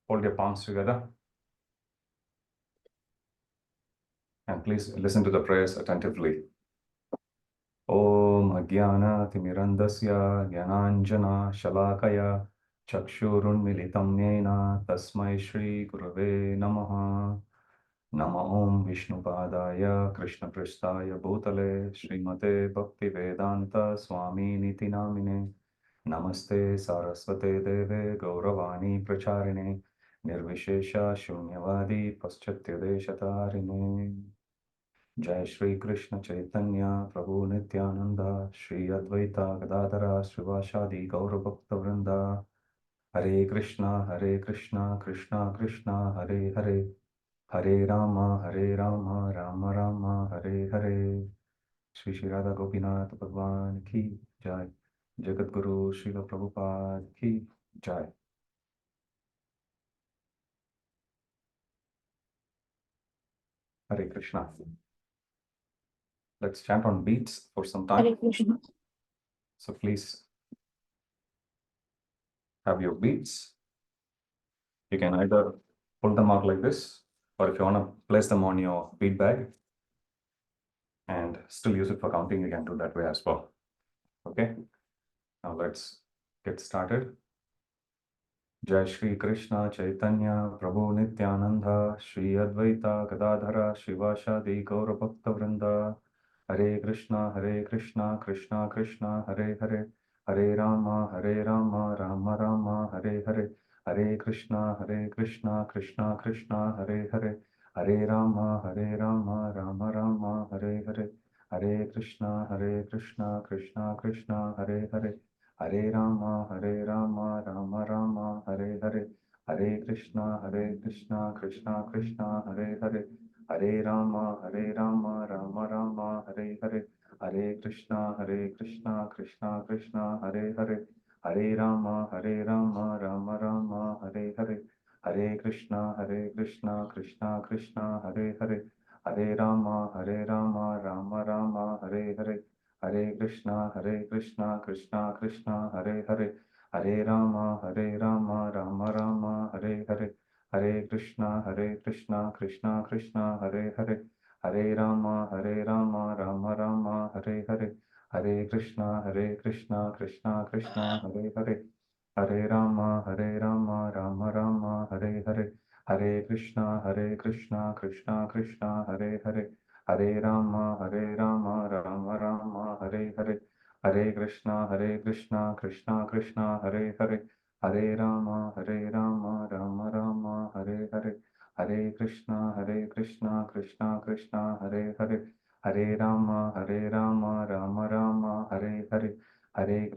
Hold your palms together. And please listen to the prayers attentively. Om Agyana Timirandasya Gyananjana Shalakaya Chakshurunmilitam Yena Tasmai Shri Gurave Namaha. Nama Om Vishnupadaya Krishna Pristaya Bhutale Srimate Bhakti Vedanta Swami Niti Namine Namaste Saraswate Deve Gauravani Pracharine Nirvishesha Shunyavadi Paschatya Deshatarine. Jai Shri Krishna Chaitanya Prabhu Nityananda Shri Advaita Gadadara Srivashadi Gaurabhakta Vrinda. Hare Krishna Krishna Krishna Hare Hare Hare Rama Rama Rama Hare Hare. Shri Shri Radha Gopinath Bhagwan Ki Jai. Jagat Guru Srila Prabhupada Ki Jai. Hare Krishna. Let's chant on beats for some time. Hare Krishna. So please have your beats. You can either pull them out like this, or if you want to place them on your bead bag and still use it for counting, you can do that way as well. Okay, now let's get started. Jai Shri Krishna Chaitanya Prabhu Nityananda Shri Advaita Gadadhara Shivashadi Gaura Bhakta Vrinda. Hare Krishna Krishna Krishna Hare Hare Hare Rama Rama Rama Hare Hare Hare Krishna Krishna Krishna Hare Hare Hare Rama Rama Rama Hare Hare Hare Krishna Krishna Krishna Hare Hare Hare Rama Rama Rama Hare Hare Hare Krishna Krishna Krishna Hare Hare Hare Rama Rama Rama Hare Hare Hare Krishna Krishna Krishna Hare Hare Hare Rama Rama Rama Hare Hare Hare Krishna Krishna Krishna Hare Hare Hare Rama Rama Rama Hare Hare Hare Krishna Krishna Krishna Hare Hare Hare Rama Rama Rama Hare Hare Hare Krishna Krishna Krishna Hare Hare Hare Rama Rama Rama Hare Hare Hare Krishna Krishna Krishna Hare Hare Hare Rama Rama Rama Hare Hare Hare Krishna Krishna Hare Hare Hare Rama Rama Rama Hare Hare Hare Krishna Krishna Hare Hare Hare Rama Rama Rama Hare Hare Hare Krishna Krishna Hare Hare Hare Rama Rama Rama Hare Hare Hare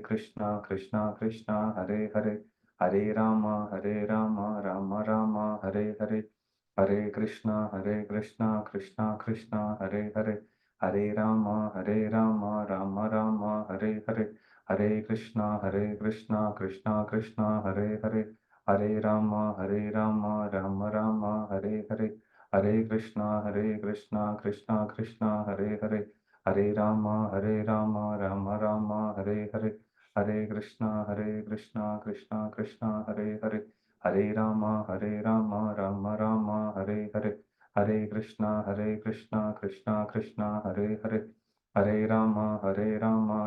Krishna Krishna Hare Hare Hare Rama Rama Rama Hare Hare Hare Krishna Krishna Hare Hare Hare Rama Rama Rama Hare Hare Hare Krishna Krishna Hare Hare Hare Rama Rama Rama Hare Hare Hare Krishna Krishna Hare Hare Hare Rama Rama Rama Hare Hare Hare Krishna Krishna Hare Hare Hare Rama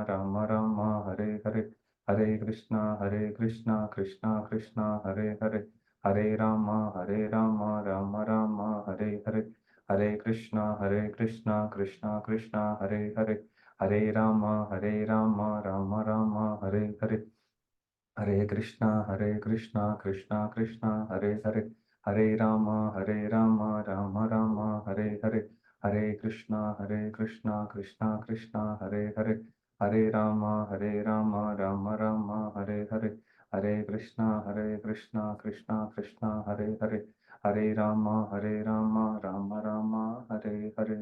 Rama Rama Hare Hare Hare Krishna Krishna Hare Hare Hare Rama Rama Rama Hare Hare Hare Krishna Krishna Hare Hare Hare Rama Rama Rama Hare Hare Hare Krishna Krishna Hare Hare Hare Rama Rama Rama Hare Hare Hare Krishna Krishna Hare Hare Hare Rama Rama Rama Hare Hare Hare Krishna Krishna Hare Hare Hare Rama Rama Rama Hare Hare Hare Krishna Krishna Hare Hare Hare Rama Rama Rama Hare Hare.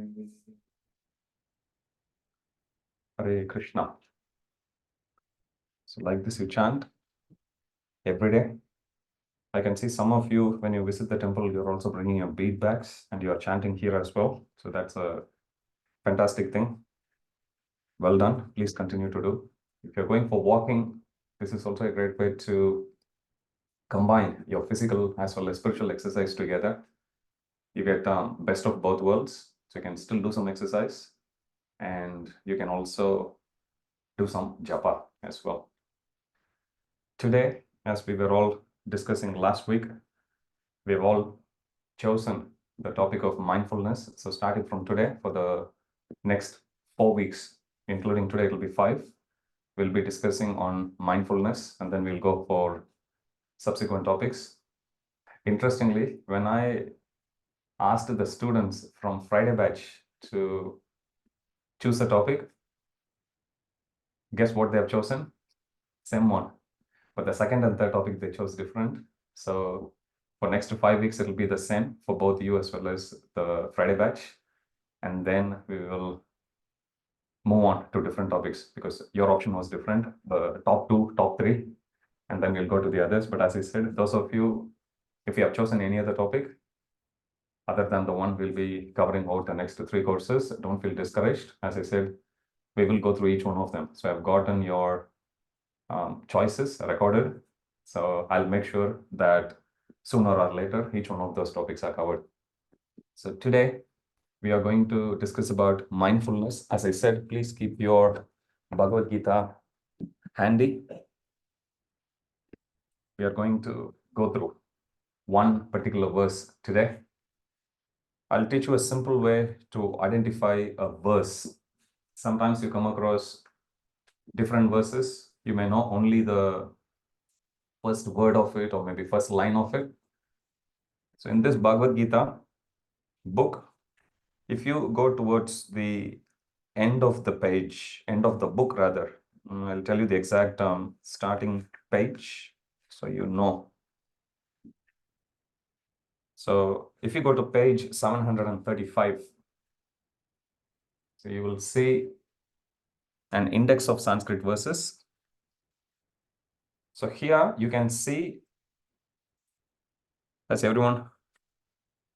Hare Krishna. So like this you chant every day. I can see some of you, when you visit the temple, you're also bringing your bead bags and you're chanting here as well. So that's a fantastic thing. Well done. Please continue to do. If you're going for walking, this is also a great way to combine your physical as well as spiritual exercise together. You get best of both worlds. So you can still do some exercise and you can also do some japa as well. Today, as we were all discussing last week, we've all chosen the topic of mindfulness. So starting from today for the next 4 weeks, including today, it'll be 5. We'll be discussing on mindfulness and then we'll go for subsequent topics. Interestingly, when I asked the students from Friday batch to choose a topic, guess what they have chosen? Same one. But the second and third topic they chose different. So for next 5 weeks, it'll be the same for both you as well as the Friday batch. And then we will move on to different topics because your option was different, the top 2, top 3, and then we'll go to the others. But as I said, those of you, if you have chosen any other topic other than the one we'll be covering out the next 3 courses, don't feel discouraged. As I said, we will go through each one of them. So I've gotten your choices recorded. So I'll make sure that sooner or later, each one of those topics are covered. So today, we are going to discuss about mindfulness. As I said, please keep your Bhagavad Gita handy. We are going to go through one particular verse today. I'll teach you a simple way to identify a verse. Sometimes you come across different verses. You may know only the first word of it or maybe first line of it. So in this Bhagavad Gita book, if you go towards the end of the page, end of the book rather, I'll tell you the exact starting page so you know. So if you go to page 735, so you will see an index of Sanskrit verses. So here you can see, has everyone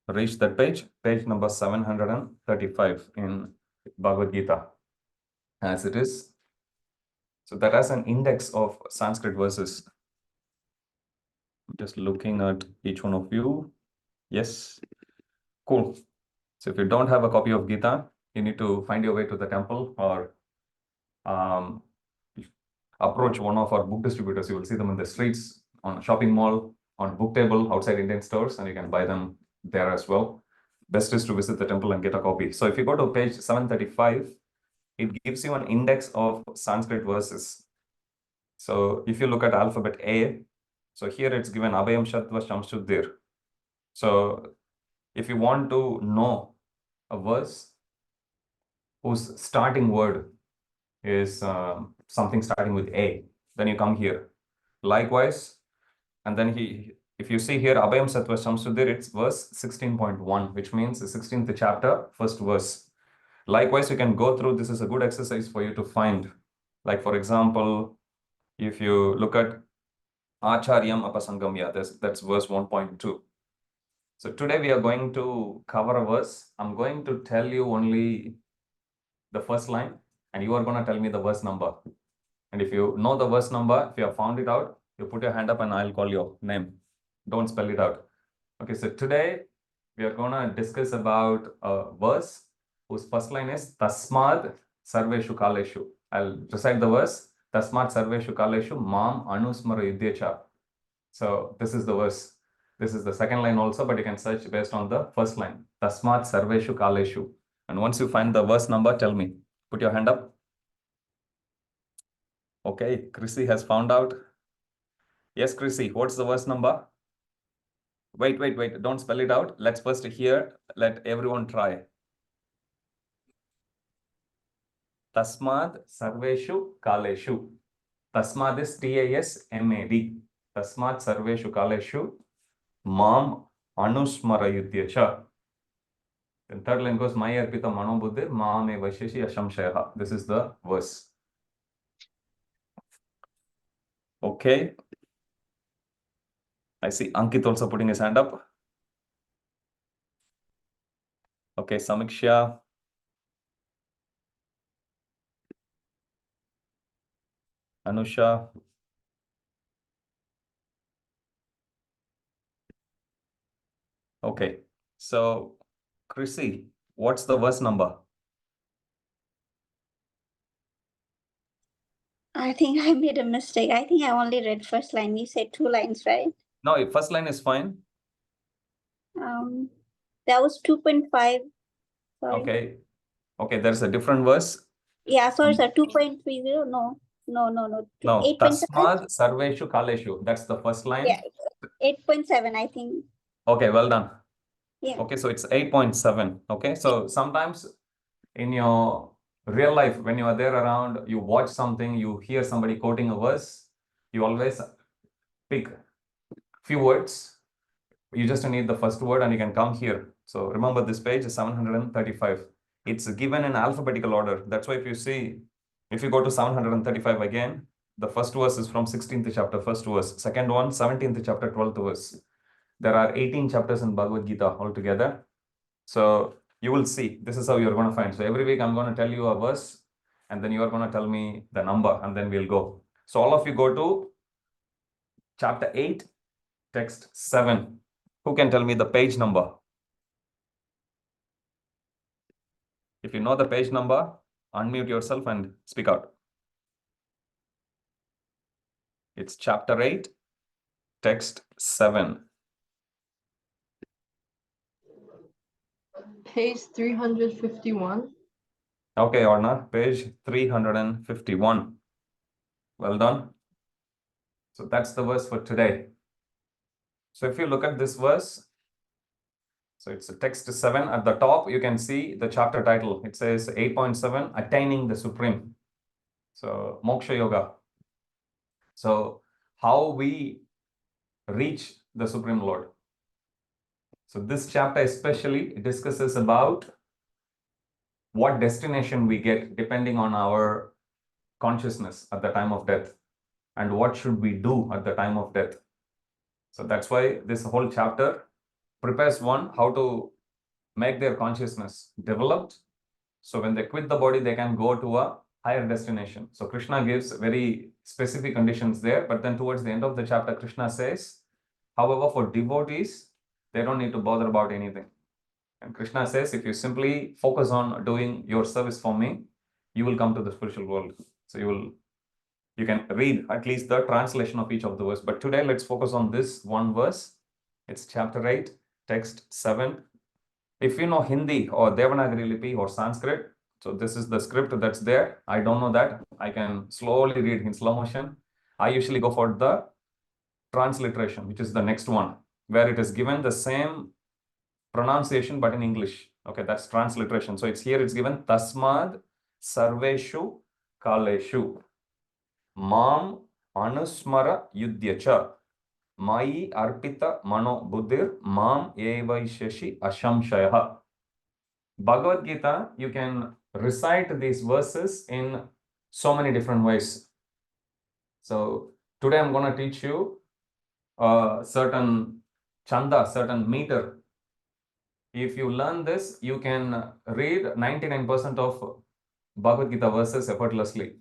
reached that page? Page number 735 in Bhagavad Gita as it is. So that has an index of Sanskrit verses. Just looking at each one of you. Yes, cool. So if you don't have a copy of Gita, you need to find your way to the temple or approach one of our book distributors. You will see them in the streets, on a shopping mall, on book table, outside Indian stores, and you can buy them there as well. Best is to visit the temple and get a copy. So if you go to page 735, it gives you an index of Sanskrit verses. So if you look at alphabet A, so here it's given Abhayam Shatva Shamshuddhir. So if you want to know a verse whose starting word is something starting with A, then you come here. Likewise, and then if you see here, Abhayam Sattva Shamshuddhir, it's verse 16.1, which means the 16th chapter, first verse. Likewise, you can go through, this is a good exercise for you to find. Like for example, if you look at Acharyam Apasangamya, that's verse 1.2. So today we are going to cover a verse. I'm going to tell you only the first line, and you are going to tell me the verse number. And if you know the verse number, if you have found it out, you put your hand up and I'll call your name. Don't spell it out. Okay, so today we are going to discuss about a verse whose first line is Tasmad Sarveshu Kaleshu. I'll recite the verse. Tasmad Sarveshu Kaleshu Mam Anusmara Yudhyacha. So this is the verse. This is the second line also, but you can search based on the first line. Tasmat Sarveshu Kaleshu. And once you find the verse number, tell me. Put your hand up. Okay, Chrissy has found out. Yes, Chrissy, what's the verse number? Wait. Don't spell it out. Let's first hear. Let everyone try. Tasmad Sarveshu Kaleshu. Tasmad is Tasmad. Tasmad Sarveshu Kaleshu. Mam Anusmarayudhyacha. And third line goes, Maya Arpita Manobuddhir Maame Vaisheshi Ashamshayaha. This is the verse. Okay. I see Ankit also putting his hand up. Okay, Samiksha. Anusha. Okay. So, Chrissy, what's the verse number? I think I made a mistake. I think I only read first line. You said 2 lines, right? No, first line is fine. That was 2.5. Sorry. Okay. Okay, there's a different verse. Yeah, sorry, sir. 2.30. No. No, 8.7. Tasmad Sarveshu Kaleshu. That's the first line. Yeah, 8.7, I think. Okay, well done. Yeah. Okay, so it's 8.7. Okay, so sometimes in your real life, when you are there around, you watch something, you hear somebody quoting a verse, you always pick few words. You just need the first word and you can come here. So remember, this page is 735. It's given in alphabetical order. That's why if you see, if you go to 735 again, the first verse is from 16th chapter, first verse. Second one, 17th chapter, 12th verse. There are 18 chapters in Bhagavad Gita altogether. So you will see, this is how you're going to find. So every week I'm going to tell you a verse and then you are going to tell me the number and then we'll go. So all of you go to chapter 8, text 7. Who can tell me the page number? If you know the page number, unmute yourself and speak out. It's chapter 8, text 7. Page 351. Okay, Orna, page 351. Well done. So that's the verse for today. So if you look at this verse, so it's a text 7. At the top, you can see the chapter title. It says 8.7, Attaining the Supreme. So Moksha Yoga. So how we reach the Supreme Lord. So this chapter especially discusses about what destination we get depending on our consciousness at the time of death and what should we do at the time of death. So that's why this whole chapter prepares one how to make their consciousness developed. So when they quit the body, they can go to a higher destination. So Krishna gives very specific conditions there, but then towards the end of the chapter, Krishna says, however, for devotees, they don't need to bother about anything. And Krishna says, if you simply focus on doing your service for me, you will come to the spiritual world. So you can read at least the translation of each of the verse. But today, let's focus on this one verse. It's chapter 8, text 7. If you know Hindi or Devanagari Lipi or Sanskrit, so this is the script that's there. I don't know that. I can slowly read in slow motion. I usually go for the transliteration, which is the next one, where it is given the same pronunciation but in English. Okay, that's transliteration. So it's given Tasmad Sarveshu Kaleshu Mam Anusmara Yudhyacha Mai Arpita Mano Buddhir Mam Evaishashi Ashamshaya. Bhagavad Gita, you can recite these verses in so many different ways. So today I'm going to teach you a certain chanda, certain meter. If you learn this, you can read 99% of Bhagavad Gita verses effortlessly.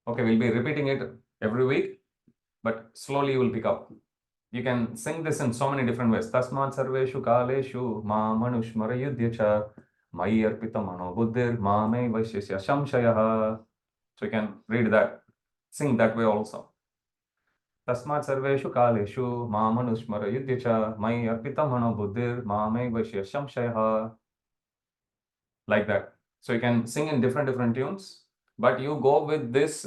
Okay, we'll be repeating it every week, but slowly you will pick up. You can sing this in so many different ways. Tasmat sarveshu kaleshu ma manushmara yudhyacha mai arpita mano buddhir ma me vaishesya shamshayah. So you can read that, sing that way also. Tasmat sarveshu kaleshu ma manushmara yudhyacha mai arpita mano buddhir ma me vaishesya shamshayah. Like that. So you can sing in different tunes, but you go with this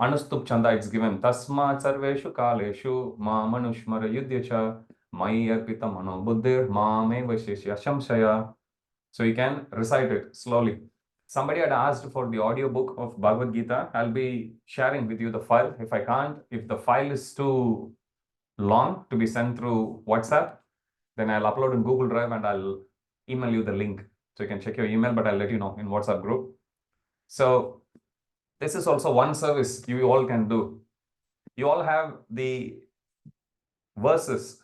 Anustup Chanda. It's given Tasmat Sarveshu Kaleshu Ma Manushmara Yudhyacha Mai Arpita Mano Buddhir Ma Me Vaisheshya Shamshaya. So you can recite it slowly. Somebody had asked for the audio book of Bhagavad Gita. I'll be sharing with you the file. If I can't, if the file is too long to be sent through WhatsApp, then I'll upload in Google Drive and I'll email you the link. So you can check your email, but I'll let you know in WhatsApp group. So this is also one service you all can do. You all have the verses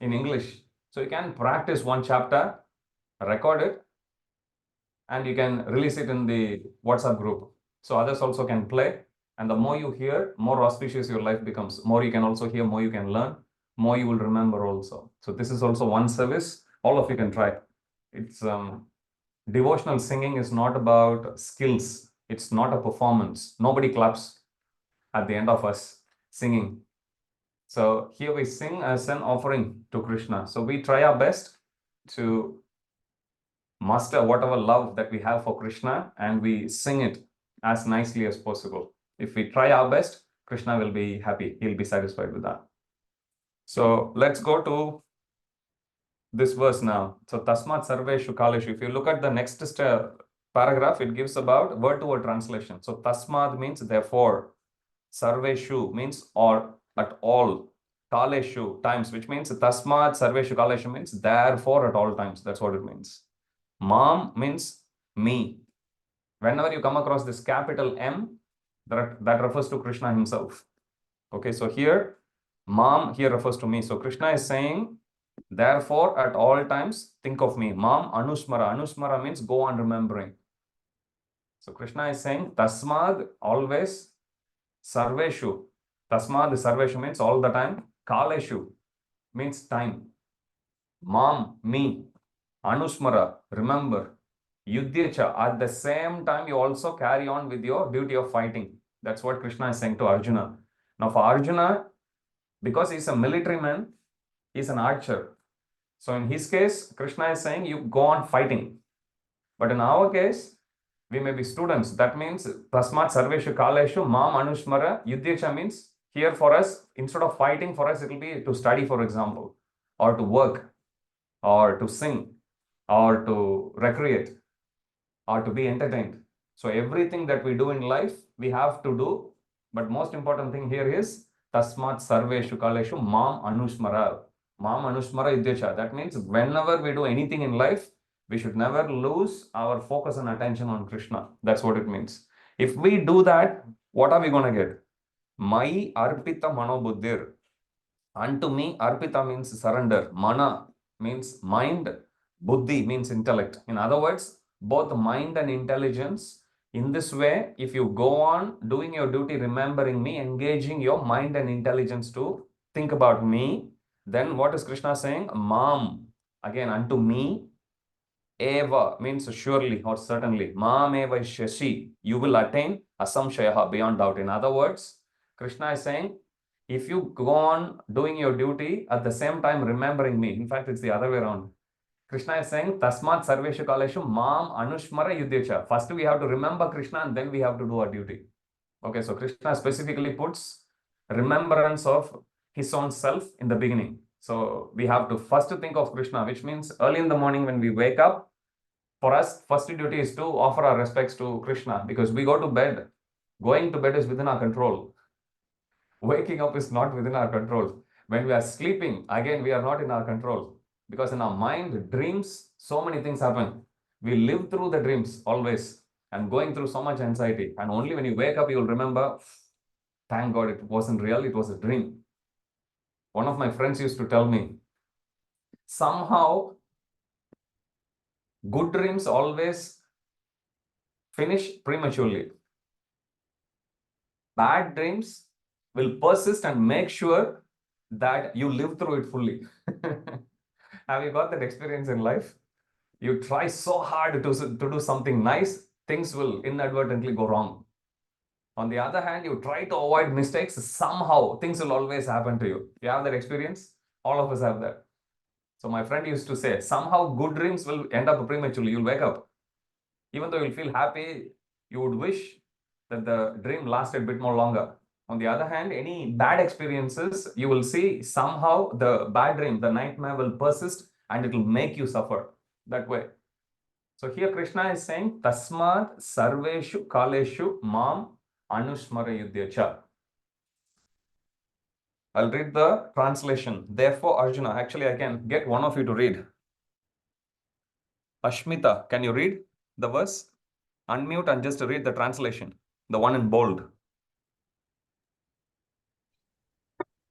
in English. So you can practice one chapter, record it, and you can release it in the WhatsApp group. So others also can play. And the more you hear, more auspicious your life becomes. More you can also hear, more you can learn. more you will remember also. So this is also one service. All of you can try. It's devotional singing is not about skills. It's not a performance. Nobody claps at the end of us singing. So here we sing as an offering to Krishna. So we try our best to master whatever love that we have for Krishna and we sing it as nicely as possible. If we try our best, Krishna will be happy. He'll be satisfied with that. So let's go to this verse now. So Tasmat Sarveshu Kaleshu. If you look at the next paragraph, it gives about word-to-word translation. So Tasmat means therefore. Sarveshu means or at all. Kaleshu times, which means Tasmat Sarveshu Kaleshu means therefore at all times. That's what it means. Mam means me. Whenever you come across this capital M, that refers to Krishna himself. Okay, so here, Mam here refers to me. So Krishna is saying, therefore, at all times, think of me. Mam Anusmara. Anusmara means go on remembering. So Krishna is saying, Tasmad, always, Sarveshu. Tasmad, Sarveshu means all the time. Kaleshu means time. Mam, me. Anusmara, remember. Yudhyacha, at the same time, you also carry on with your duty of fighting. That's what Krishna is saying to Arjuna. Now, for Arjuna, because he's a military man, he's an archer. So, in his case, Krishna is saying, you go on fighting. But in our case, we may be students. That means, Tasmat Sarveshu Kaleshu, Mam Anushmara, Yudhyacha means, here for us, instead of fighting, for us, it will be to study, for example, or to work, or to sing, or to recreate, or to be entertained. So everything that we do in life, we have to do. But most important thing here is Tasmat Sarveshu Kaleshu Mam Anushmara. Mam Anushmara Yudhyacha. That means whenever we do anything in life, we should never lose our focus and attention on Krishna. That's what it means. If we do that, what are we going to get? Mai Arpita Manobuddhir. Unto me, Arpita means surrender. Mana means mind. Buddhi means intellect. In other words, both mind and intelligence. In this way, if you go on doing your duty, remembering me, engaging your mind and intelligence to think about me, then what is Krishna saying? Mam, again, unto me, eva means surely or certainly. Mam eva shashi, you will attain asamshayaha, beyond doubt. In other words, Krishna is saying, if you go on doing your duty at the same time remembering me, in fact, it's the other way around. Krishna is saying, Tasmat Sarveshu Kaleshu Mam Anushmara Yudhyacha. First, we have to remember Krishna and then we have to do our duty. Okay, so Krishna specifically puts remembrance of his own self in the beginning. So we have to first think of Krishna, which means early in the morning when we wake up, for us, first duty is to offer our respects to Krishna because we go to bed. Going to bed is within our control. Waking up is not within our control. When we are sleeping, again, we are not in our control. Because in our mind, dreams, so many things happen. We live through the dreams always and going through so much anxiety. And only when you wake up, you will remember, thank God it wasn't real, it was a dream. One of my friends used to tell me, somehow, good dreams always finish prematurely. Bad dreams will persist and make sure that you live through it fully. Have you got that experience in life? You try so hard to do something nice, things will inadvertently go wrong. On the other hand, you try to avoid mistakes, somehow things will always happen to you. You have that experience? All of us have that. So my friend used to say, somehow good dreams will end up prematurely. You'll wake up. Even though you'll feel happy, you would wish that the dream lasted a bit more longer. On the other hand, any bad experiences, you will see somehow the bad dream, the nightmare will persist and it will make you suffer that way. So here Krishna is saying, Tasmat Sarveshu Kaleshu Mam Anushmara Yudhyacha. I'll read the translation. Therefore, Arjuna, actually I can get one of you to read. Ashmita, can you read the verse? Unmute and just read the translation, the one in bold.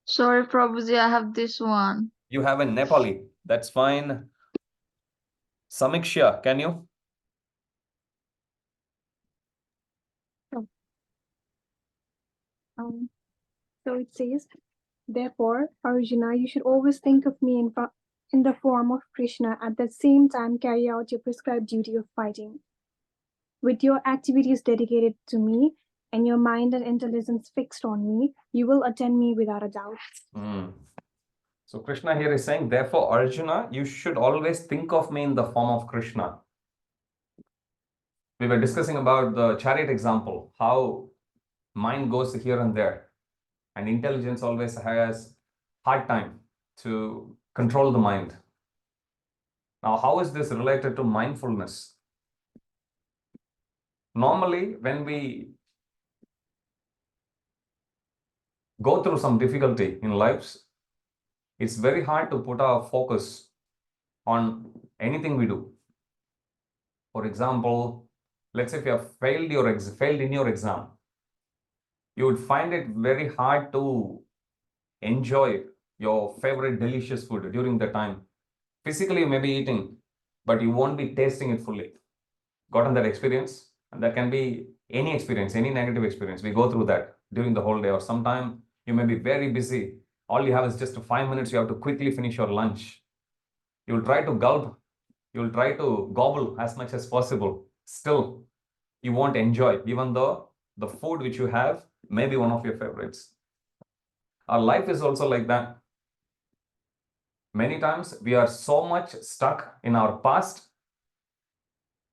Sorry, Prabhuji, I have this one. You have in Nepali. That's fine. Samiksha, can you? So it says, Therefore, Arjuna, you should always think of me in the form of Krishna, at the same time carry out your prescribed duty of fighting. With your activities dedicated to me and your mind and intelligence fixed on me, you will attend me without a doubt. So Krishna here is saying, therefore, Arjuna, you should always think of me in the form of Krishna. We were discussing about the chariot example, how mind goes here and there, and intelligence always has hard time to control the mind. Now, how is this related to mindfulness? Normally, when we go through some difficulty in lives, it's very hard to put our focus on anything we do. For example, let's say if you have failed in your exam, you would find it very hard to enjoy your favorite delicious food during the time. Physically, you may be eating, but you won't be tasting it fully. Gotten that experience? And that can be any experience, any negative experience. We go through that during the whole day, or sometime you may be very busy. All you have is just 5 minutes. You have to quickly finish your lunch. You'll try to gulp. You'll try to gobble as much as possible. Still, you won't enjoy, even though the food which you have may be one of your favorites. Our life is also like that. Many times we are so much stuck in our past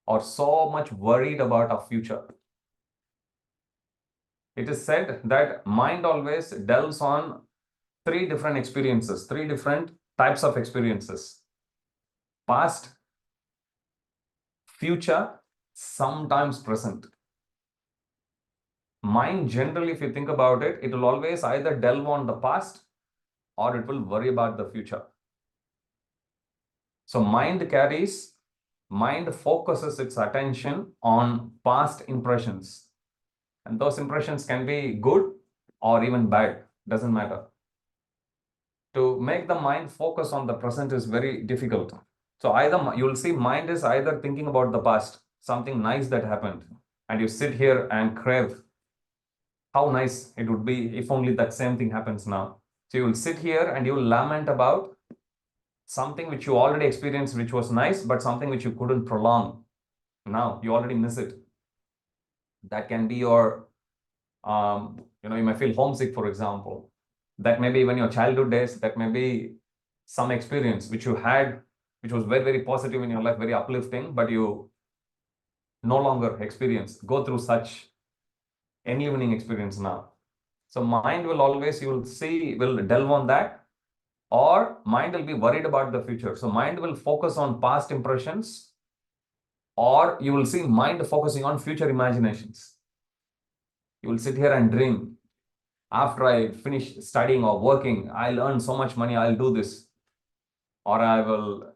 or so much worried about our future. It is said that mind always delves on 3 different experiences, 3 different types of experiences: past, future, sometimes present. Mind generally, if you think about it, it will always either delve on the past or it will worry about the future. So mind focuses its attention on past impressions. And those impressions can be good or even bad, doesn't matter. To make the mind focus on the present is very difficult. So either you'll see mind is either thinking about the past, something nice that happened, and you sit here and crave how nice it would be if only that same thing happens now. So you will sit here and you will lament about something which you already experienced, which was nice, but something which you couldn't prolong. Now you already miss it. That can be your, you may feel homesick, for example. That may be even your childhood days. That may be some experience which you had, which was very, very positive in your life, very uplifting, but you no longer go through such enlivening experience now. So mind will always, will delve on that, or mind will be worried about the future. So mind will focus on past impressions, or you will see mind focusing on future imaginations. You will sit here and dream, after I finish studying or working, I'll earn so much money, I'll do this. Or I will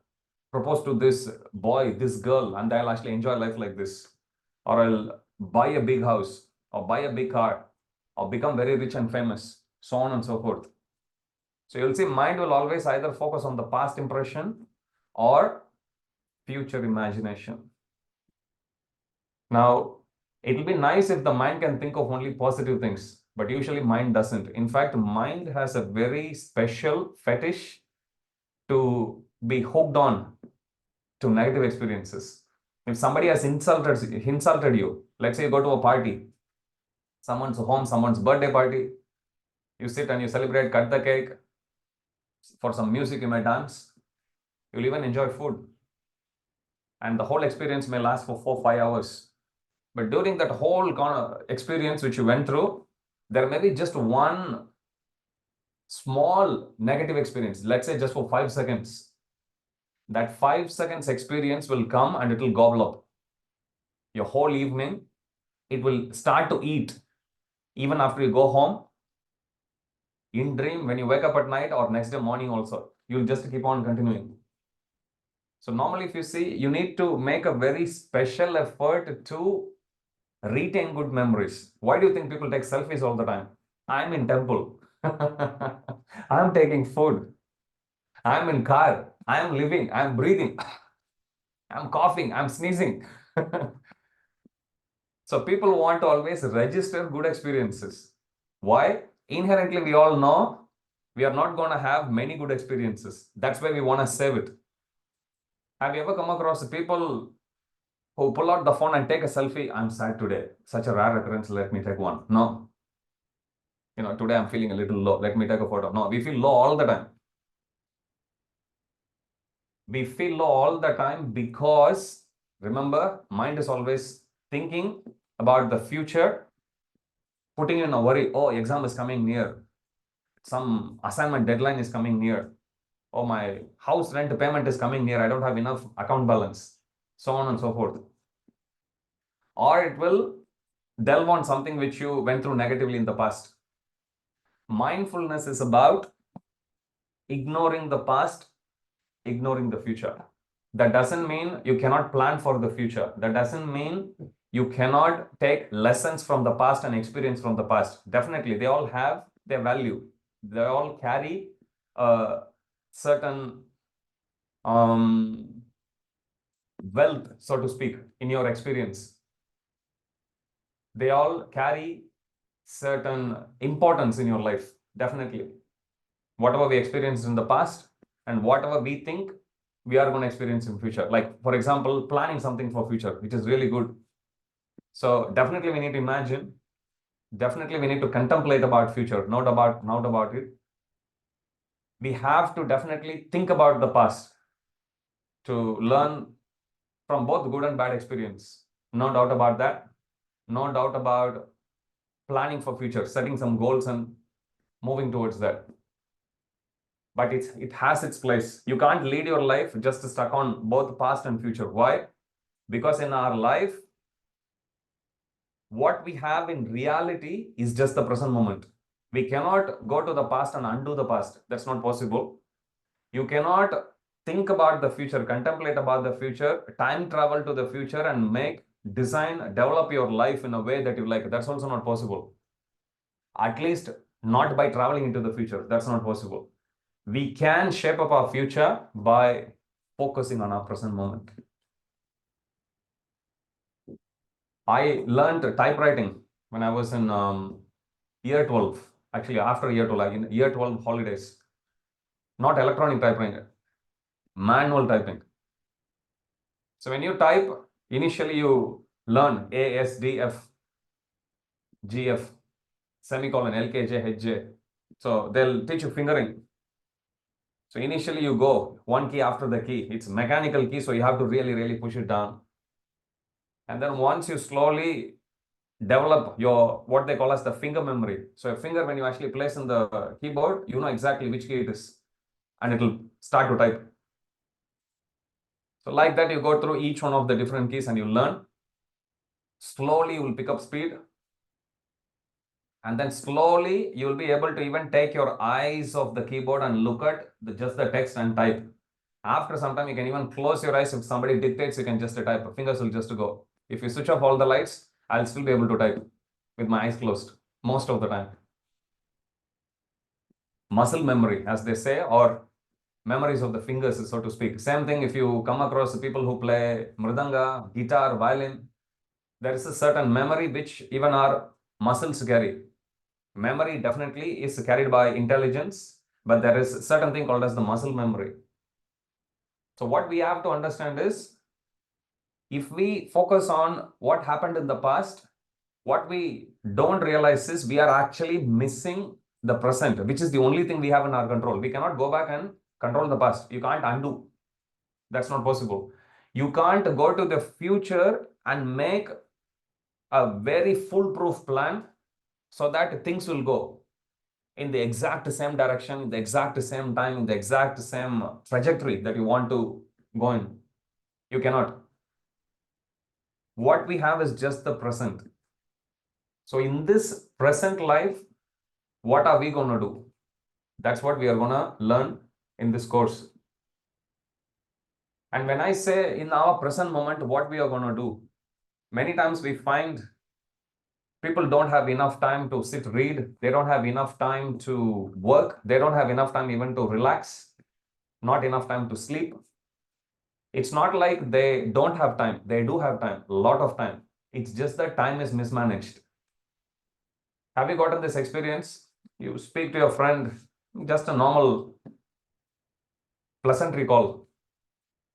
propose to this boy, this girl, and I'll actually enjoy life like this. Or I'll buy a big house, or buy a big car, or become very rich and famous, so on and so forth. So you'll see mind will always either focus on the past impression or future imagination. Now, it will be nice if the mind can think of only positive things, but usually mind doesn't. In fact, mind has a very special fetish to be hooked on to negative experiences. If somebody has insulted you, let's say you go to a party, someone's home, someone's birthday party, you sit and you celebrate, cut the cake, for some music you may dance, you'll even enjoy food. And the whole experience may last for 4-5 hours. But during that whole experience which you went through, there may be just one small negative experience, let's say just for 5 seconds. That 5 seconds experience will come and it will gobble up your whole evening. It will start to eat even after you go home, in dream, when you wake up at night, or next day morning also. You'll just keep on continuing. So normally, if you see, you need to make a very special effort to retain good memories. Why do you think people take selfies all the time? I'm in temple. I'm taking food. I'm in car. I'm living. I'm breathing. I'm coughing. I'm sneezing. So people want to always register good experiences. Why? Inherently, we all know we are not going to have many good experiences. That's why we want to save it. Have you ever come across people who pull out the phone and take a selfie? I'm sad today. Such a rare occurrence. Let me take one. No. Today I'm feeling a little low. Let me take a photo. No, we feel low all the time. We feel low all the time because, remember, mind is always thinking about the future, putting in a worry. Oh, exam is coming near. Some assignment deadline is coming near. Oh, my house rent payment is coming near. I don't have enough account balance. So on and so forth. Or it will delve on something which you went through negatively in the past. Mindfulness is about ignoring the past, ignoring the future. That doesn't mean you cannot plan for the future. That doesn't mean you cannot take lessons from the past and experience from the past. Definitely, they all have their value. They all carry a certain wealth, so to speak, in your experience. They all carry certain importance in your life, definitely. Whatever we experienced in the past and whatever we think we are going to experience in future. Like, for example, planning something for future, which is really good. So definitely we need to imagine. Definitely we need to contemplate about future, not about it. We have to definitely think about the past to learn from both good and bad experience. No doubt about that. No doubt about planning for future, setting some goals and moving towards that. But it has its place. You can't lead your life just stuck on both past and future. Why? Because in our life, what we have in reality is just the present moment. We cannot go to the past and undo the past. That's not possible. You cannot think about the future, contemplate about the future, time travel to the future and develop your life in a way that you like. That's also not possible. At least not by traveling into the future. That's not possible. We can shape up our future by focusing on our present moment. I learned typewriting when I was in year 12. Actually, after year 12, in year 12 holidays. Not electronic typewriting, manual typing. So when you type, initially you learn A, S, D, F, G, F, semicolon, L, K, J, H, J. So they'll teach you fingering. So initially you go one key after the key. It's mechanical key, so you have to really push it down. And then once you slowly develop your what they call as the finger memory. So a finger, when you actually place in the keyboard, you know exactly which key it is, and it will start to type. So like that, you go through each one of the different keys and you learn. Slowly you will pick up speed. And then slowly you will be able to even take your eyes off the keyboard and look at just the text and type. After some time, you can even close your eyes. If somebody dictates, you can just type. Fingers will just go. If you switch off all the lights, I'll still be able to type with my eyes closed most of the time. Muscle memory, as they say, or memories of the fingers, so to speak. Same thing if you come across people who play mridanga, guitar, violin, there is a certain memory which even our muscles carry. Memory definitely is carried by intelligence, but there is a certain thing called as the muscle memory. So what we have to understand is, if we focus on what happened in the past, what we don't realize is we are actually missing the present, which is the only thing we have in our control. We cannot go back and control the past. You can't undo. That's not possible. You can't go to the future and make a very foolproof plan so that things will go in the exact same direction, in the exact same time, in the exact same trajectory that you want to go in. You cannot. What we have is just the present. So in this present life, what are we going to do? That's what we are going to learn in this course. And when I say in our present moment, what we are going to do, many times we find people don't have enough time to sit, read. They don't have enough time to work. They don't have enough time even to relax. Not enough time to sleep. It's not like they don't have time. They do have time, a lot of time. It's just that time is mismanaged. Have you gotten this experience? You speak to your friend just a normal pleasantry call.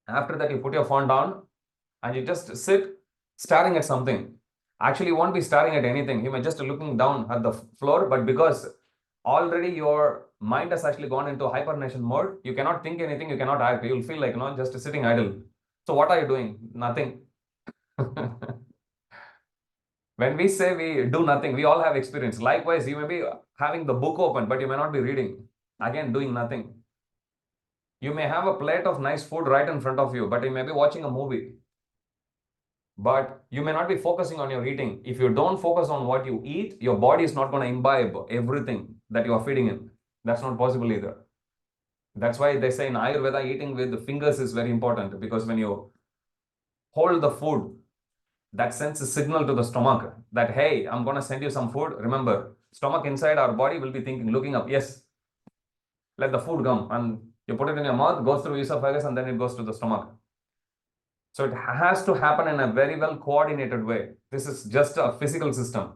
After that, you put your phone down and you just sit staring at something. Actually, you won't be staring at anything. You may just looking down at the floor, but because already your mind has actually gone into hibernation mode, you cannot think anything, you cannot act. You'll feel like, just sitting idle. So what are you doing? Nothing. When we say we do nothing, we all have experience. Likewise, you may be having the book open, but you may not be reading. Again, doing nothing. You may have a plate of nice food right in front of you, but you may be watching a movie. But you may not be focusing on your eating. If you don't focus on what you eat, your body is not going to imbibe everything that you are feeding in. That's not possible either. That's why they say in Ayurveda, eating with the fingers is very important, because when you hold the food, that sends a signal to the stomach that, hey, I'm going to send you some food. Remember, stomach inside our body will be thinking, looking up, yes, let the food come. And you put it in your mouth, goes through esophagus, and then it goes to the stomach. So it has to happen in a very well coordinated way. This is just a physical system.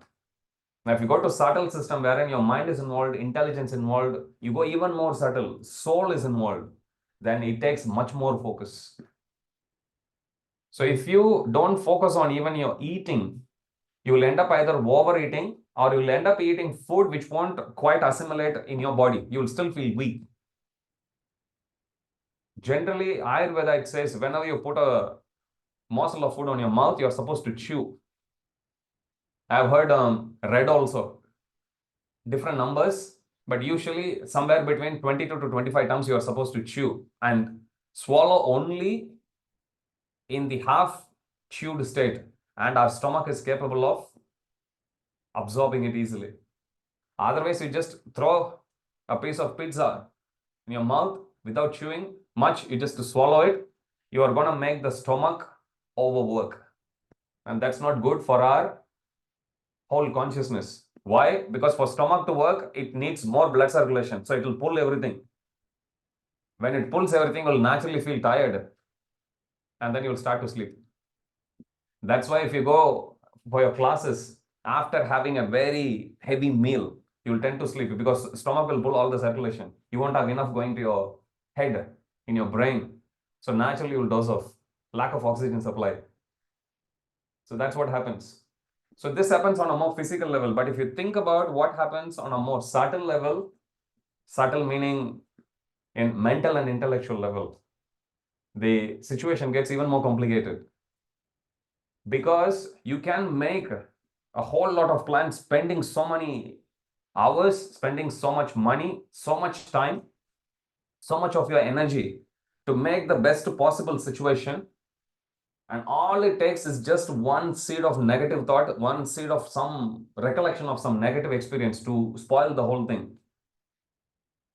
Now, if you go to subtle system wherein your mind is involved, intelligence involved, you go even more subtle, soul is involved, then it takes much more focus. So if you don't focus on even your eating, you will end up either overeating or you will end up eating food which won't quite assimilate in your body. You will still feel weak. Generally, Ayurveda, it says whenever you put a morsel of food on your mouth, you're supposed to chew. I've heard read also different numbers, but usually somewhere between 22 to 25 times you are supposed to chew and swallow only in the half chewed state, and our stomach is capable of absorbing it easily. Otherwise, you just throw a piece of pizza in your mouth without chewing much, you just swallow it, you are going to make the stomach overwork. And that's not good for our whole consciousness. Why? Because for stomach to work, it needs more blood circulation. So it will pull everything. When it pulls everything, you will naturally feel tired. And then you will start to sleep. That's why if you go for your classes, after having a very heavy meal, you will tend to sleep because stomach will pull all the circulation. You won't have enough going to your head, in your brain. So naturally you will doze off. Lack of oxygen supply. So that's what happens. So this happens on a more physical level. But if you think about what happens on a more subtle level, subtle meaning in mental and intellectual level, the situation gets even more complicated. Because you can make a whole lot of plans, spending so many hours, spending so much money, so much time, so much of your energy to make the best possible situation. And all it takes is just one seed of negative thought, one seed of some recollection of some negative experience to spoil the whole thing.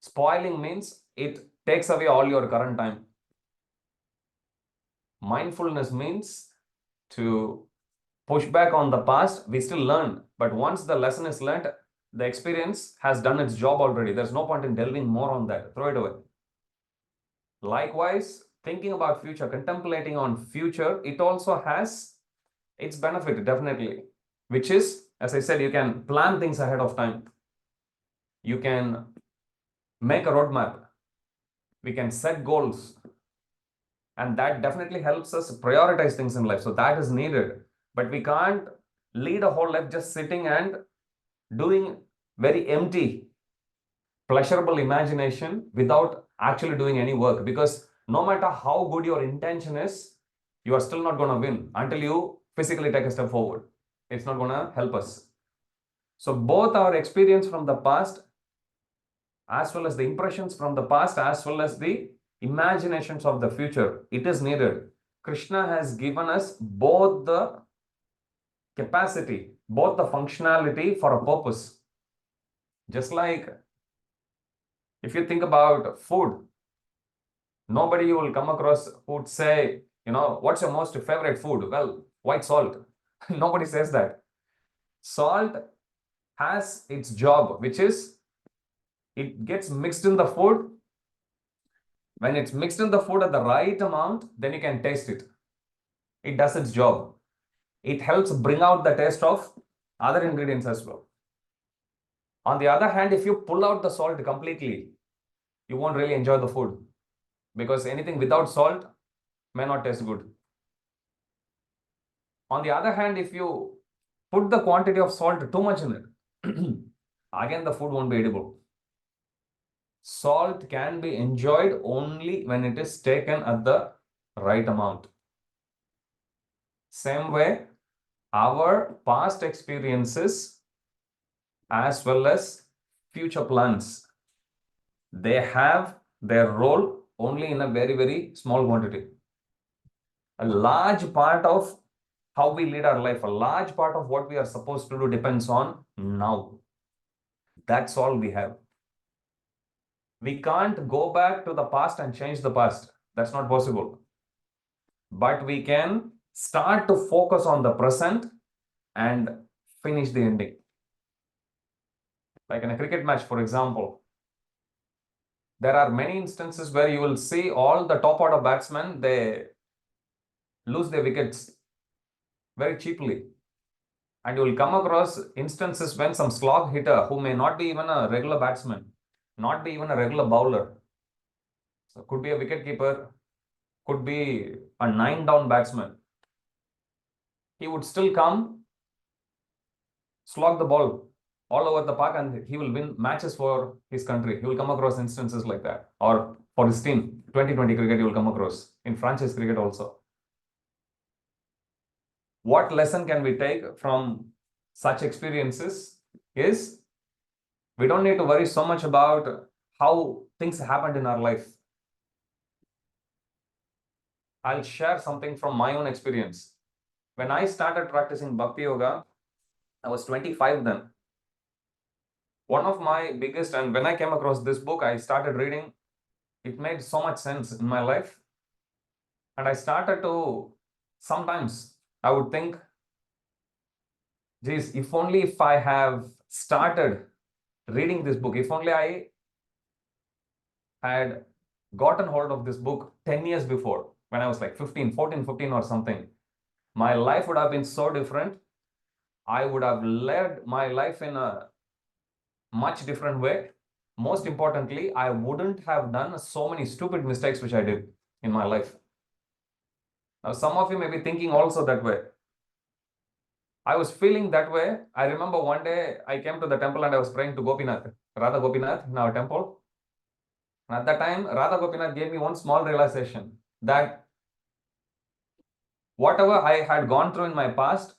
Spoiling means it takes away all your current time. Mindfulness means to push back on the past. We still learn, but once the lesson is learned, the experience has done its job already. There's no point in delving more on that. Throw it away. Likewise, thinking about future, contemplating on future, it also has its benefit, definitely, which is, as I said, you can plan things ahead of time. You can make a roadmap. We can set goals. And that definitely helps us prioritize things in life. So that is needed. But we can't lead a whole life just sitting and doing very empty, pleasurable imagination without actually doing any work. Because no matter how good your intention is, you are still not going to win until you physically take a step forward. It's not going to help us. So both our experience from the past, as well as the impressions from the past, as well as the imaginations of the future, it is needed. Krishna has given us both the capacity, both the functionality for a purpose. Just like if you think about food, nobody you will come across who would say, what's your most favorite food? Well, white salt. Nobody says that. Salt has its job, which is it gets mixed in the food. When it's mixed in the food at the right amount, then you can taste it. It does its job. It helps bring out the taste of other ingredients as well. On the other hand, if you pull out the salt completely, you won't really enjoy the food, because anything without salt may not taste good. On the other hand, if you put the quantity of salt too much in it, again the food won't be edible. Salt can be enjoyed only when it is taken at the right amount. Same way, our past experiences as well as future plans, they have their role only in a very, very small quantity. A large part of how we lead our life, a large part of what we are supposed to do depends on now. That's all we have. We can't go back to the past and change the past. That's not possible. But we can start to focus on the present and finish the ending. Like in a cricket match, for example, there are many instances where you will see all the top order batsmen, they lose their wickets very cheaply. And you will come across instances when some slog hitter who may not be even a regular batsman, not be even a regular bowler, so could be a wicket keeper, could be a 9-down batsman, he would still come, slog the ball all over the park, and he will win matches for his country. He will come across instances like that. Or for his team, 2020 cricket, you will come across. In franchise cricket also. What lesson can we take from such experiences is we don't need to worry so much about how things happened in our life. I'll share something from my own experience. When I started practicing Bhakti Yoga, I was 25 then. One of my biggest, and when I came across this book, I started reading, it made so much sense in my life. And I started to, sometimes I would think, geez, if only if I have started reading this book, if only I had gotten hold of this book 10 years before, when I was like 15 or something, my life would have been so different. I would have led my life in a much different way. Most importantly, I wouldn't have done so many stupid mistakes which I did in my life. Now, some of you may be thinking also that way. I was feeling that way. I remember one day I came to the temple and I was praying to Gopinath, Radha Gopinath in our temple. And at that time, Radha Gopinath gave me one small realization that whatever I had gone through in my past,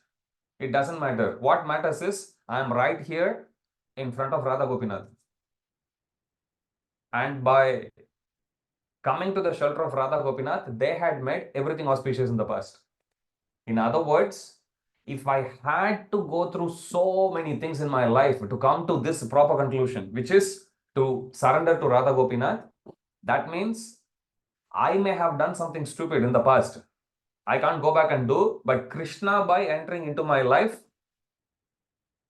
it doesn't matter. What matters is I am right here in front of Radha Gopinath. And by coming to the shelter of Radha Gopinath, they had made everything auspicious in the past. In other words, if I had to go through so many things in my life to come to this proper conclusion, which is to surrender to Radha Gopinath, that means I may have done something stupid in the past. I can't go back and do, but Krishna, by entering into my life,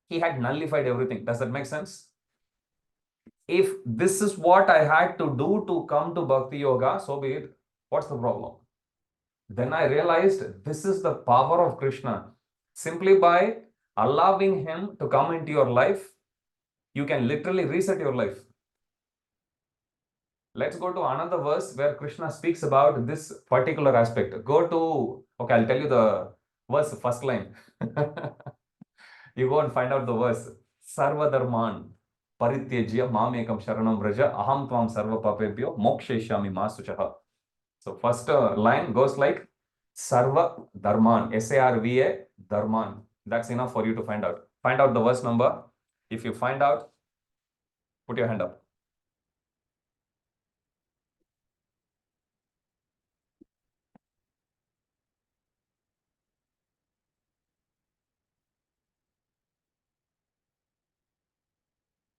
he had nullified everything. Does that make sense? If this is what I had to do to come to Bhakti Yoga, so be it. What's the problem? Then I realized this is the power of Krishna. Simply by allowing him to come into your life, you can literally reset your life. Let's go to another verse where Krishna speaks about this particular aspect. Go to, okay, I'll tell you the verse, first line. You go and find out the verse. Sarva dharman parityajya mamekam sharanam vraja aham tvam sarva papebhyo mokshayishyami ma suchaha. So first line goes like Sarva Dharman, Sarva Dharman. That's enough for you to find out. Find out the verse number. If you find out, put your hand up.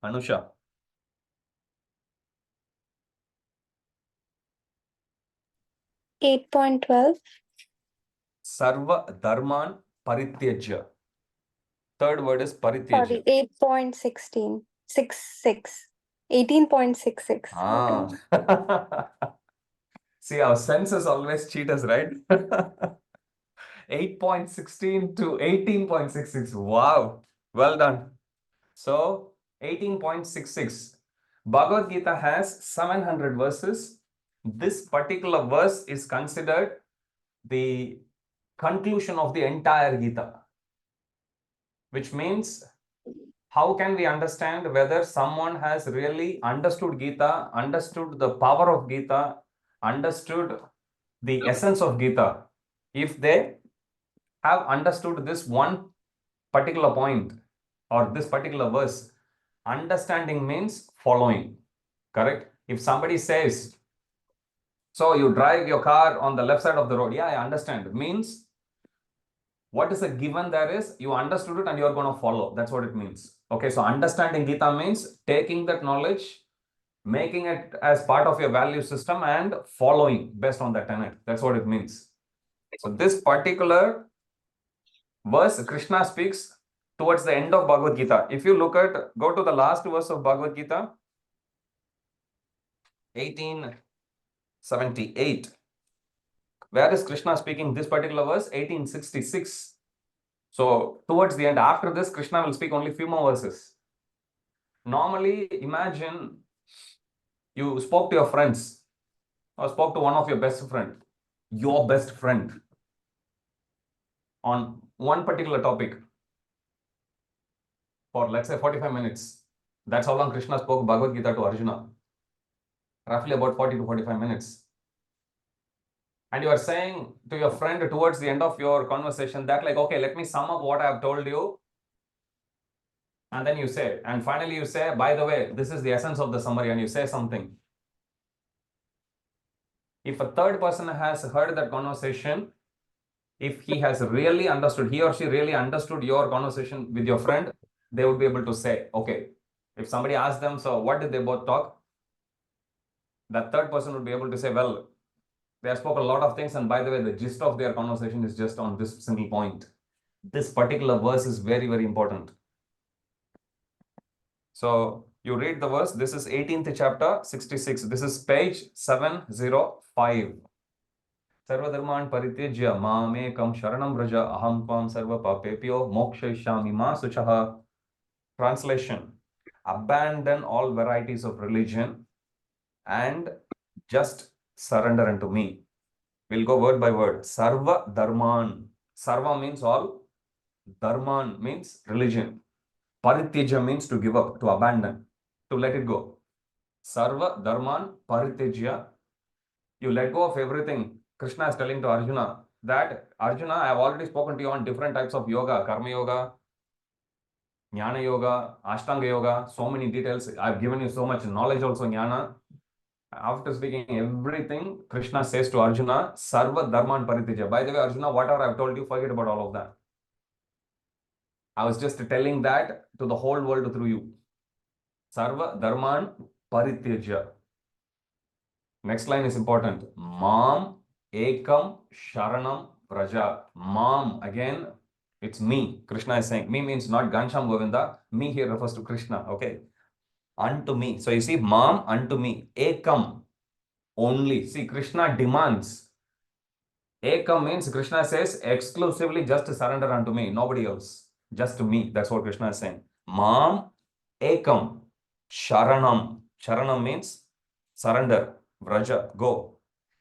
Anusha. 8.12. Sarva Dharman Parityajya. Third word is Sorry, Parityajya. 8.16. 66. 18.66. Ah. See, our senses always cheat us, right? 8.16 to 18.66. Wow. Well done. So 18.66. Bhagavad Gita has 700 verses. This particular verse is considered the conclusion of the entire Gita, which means how can we understand whether someone has really understood Gita, understood the power of Gita, understood the essence of Gita, if they have understood this one particular point or this particular verse. Understanding means following, correct? If somebody says, so you drive your car on the left side of the road, yeah, I understand, means what is a given there is you understood it and you're going to follow. That's what it means. Okay, so understanding Gita means taking that knowledge, making it as part of your value system and following based on that tenet. That's what it means. So this particular verse, Krishna speaks towards the end of Bhagavad Gita. If you look at, go to the last verse of Bhagavad Gita, 1878. Where is Krishna speaking this particular verse? 1866. So towards the end, after this, Krishna will speak only few more verses. Normally, imagine you spoke to your friends or spoke to one of your best friend, on one particular topic for, let's say, 45 minutes. That's how long Krishna spoke Bhagavad Gita to Arjuna. Roughly about 40 to 45 minutes. And you are saying to your friend towards the end of your conversation that, like, okay, let me sum up what I have told you. And then you say, and finally you say, by the way, this is the essence of the summary, and you say something. If a third person has heard that conversation, if he has really understood, he or she really understood your conversation with your friend, they would be able to say, okay, if somebody asks them, so what did they both talk? That third person would be able to say, well, they spoke a lot of things, and by the way, the gist of their conversation is just on this single point. This particular verse is very, very important. So you read the verse. This is 18th chapter, 66. This is page 705. Sarva dharman paritejya mamekam sharanam vraja aham tvam sarva papepyo mokshayishyami ma suchaha. Translation: abandon all varieties of religion and just surrender unto me. We'll go word by word. Sarva dharman. Sarva means all. Dharman means religion. Paritejya means to give up, to abandon, to let it go. Sarva dharman paritejya. You let go of everything. Krishna is telling to Arjuna that, Arjuna, I have already spoken to you on different types of yoga, karma yoga, jnana yoga, ashtanga yoga, so many details. I've given you so much knowledge also, jnana. After speaking everything, Krishna says to Arjuna, Sarva dharman paritejya. By the way, Arjuna, whatever I've told you, forget about all of that. I was just telling that to the whole world through you. Sarva dharman paritejya. Next line is important. Mam ekam sharanam praja. Mam, again, it's me. Krishna is saying, me means not Ghanashyam Govinda. Me here refers to Krishna, okay? Unto me. So you see, Mam, unto me. Ekam, only. See, Krishna demands. Ekam means Krishna says exclusively just surrender unto me, nobody else. Just to me. That's what Krishna is saying. Mam ekam sharanam. Sharanam means surrender. Vraja, go.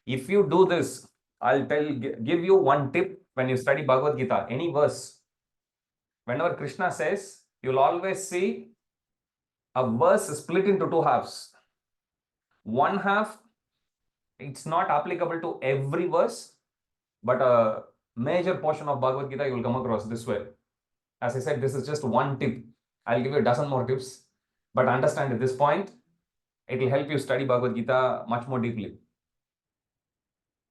If you do this, I'll give you one tip when you study Bhagavad Gita, any verse. Whenever Krishna says, you'll always see a verse split into two halves. One half, it's not applicable to every verse, but a major portion of Bhagavad Gita you will come across this way. As I said, this is just one tip. I'll give you a dozen more tips, but understand at this point, it will help you study Bhagavad Gita much more deeply.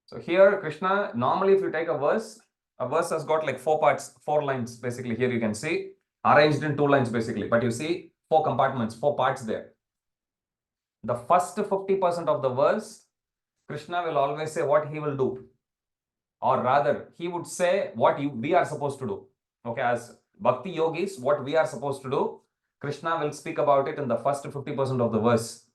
So here, Krishna, normally if you take a verse has got like 4 parts, 4 lines basically. Here you can see, arranged in 2 lines basically, but you see 4 compartments, 4 parts there. The first 50% of the verse, Krishna will always say what he will do. Or rather, he would say what we are supposed to do. Okay, as Bhakti Yogis, what we are supposed to do, Krishna will speak about it in the first 50% of the verse.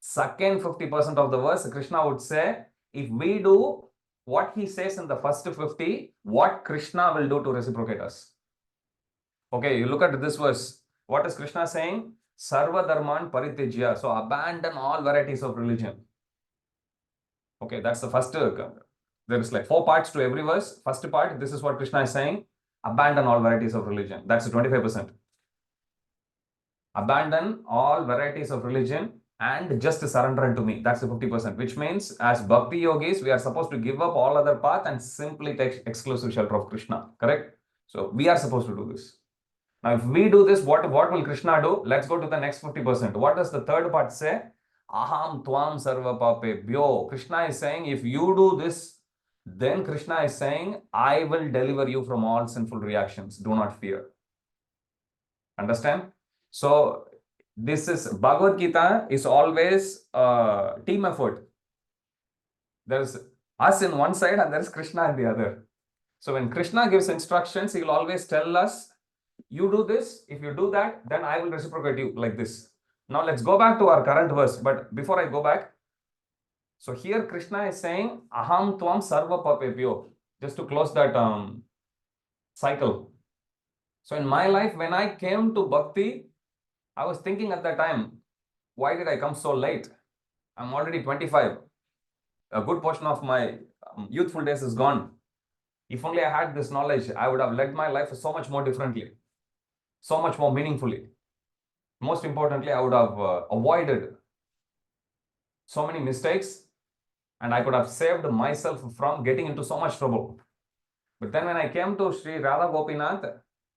Second 50% of the verse, Krishna would say, if we do what he says in the first 50, what Krishna will do to reciprocate us. Okay, you look at this verse. What is Krishna saying? Sarva dharman paritijya. So abandon all varieties of religion. Okay, that's the first. There is like 4 parts to every verse. First part, this is what Krishna is saying. Abandon all varieties of religion. That's 25%. Abandon all varieties of religion and just surrender unto me. That's the 50%, which means as bhakti yogis, we are supposed to give up all other path and simply take exclusive shelter of Krishna. Correct? So we are supposed to do this. Now, if we do this, what will Krishna do? Let's go to the next 50%. What does the third part say? Aham tvam sarva papebhyo. Krishna is saying, if you do this, then Krishna is saying, I will deliver you from all sinful reactions. Do not fear. Understand? So this is Bhagavad Gita is always a team effort. There's us in one side and there's Krishna in the other. So when Krishna gives instructions, he will always tell us, you do this, if you do that, then I will reciprocate you like this. Now let's go back to our current verse. But before I go back, so here Krishna is saying, Aham tvam sarva papebhyo. Just to close that cycle. So in my life, when I came to Bhakti, I was thinking at that time, why did I come so late? I'm already 25. A good portion of my youthful days is gone. If only I had this knowledge, I would have led my life so much more differently, so much more meaningfully. Most importantly, I would have avoided so many mistakes and I could have saved myself from getting into so much trouble. But then when I came to Sri Radha Gopinath,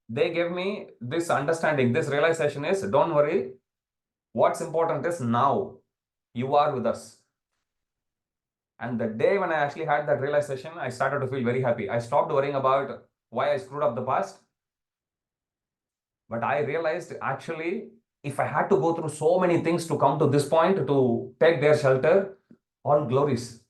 they gave me this understanding, this realization is, don't worry, what's important is now, you are with us. And the day when I actually had that realization, I started to feel very happy. I stopped worrying about why I screwed up the past. But I realized actually, if I had to go through so many things to come to this point, to take their shelter, all glories,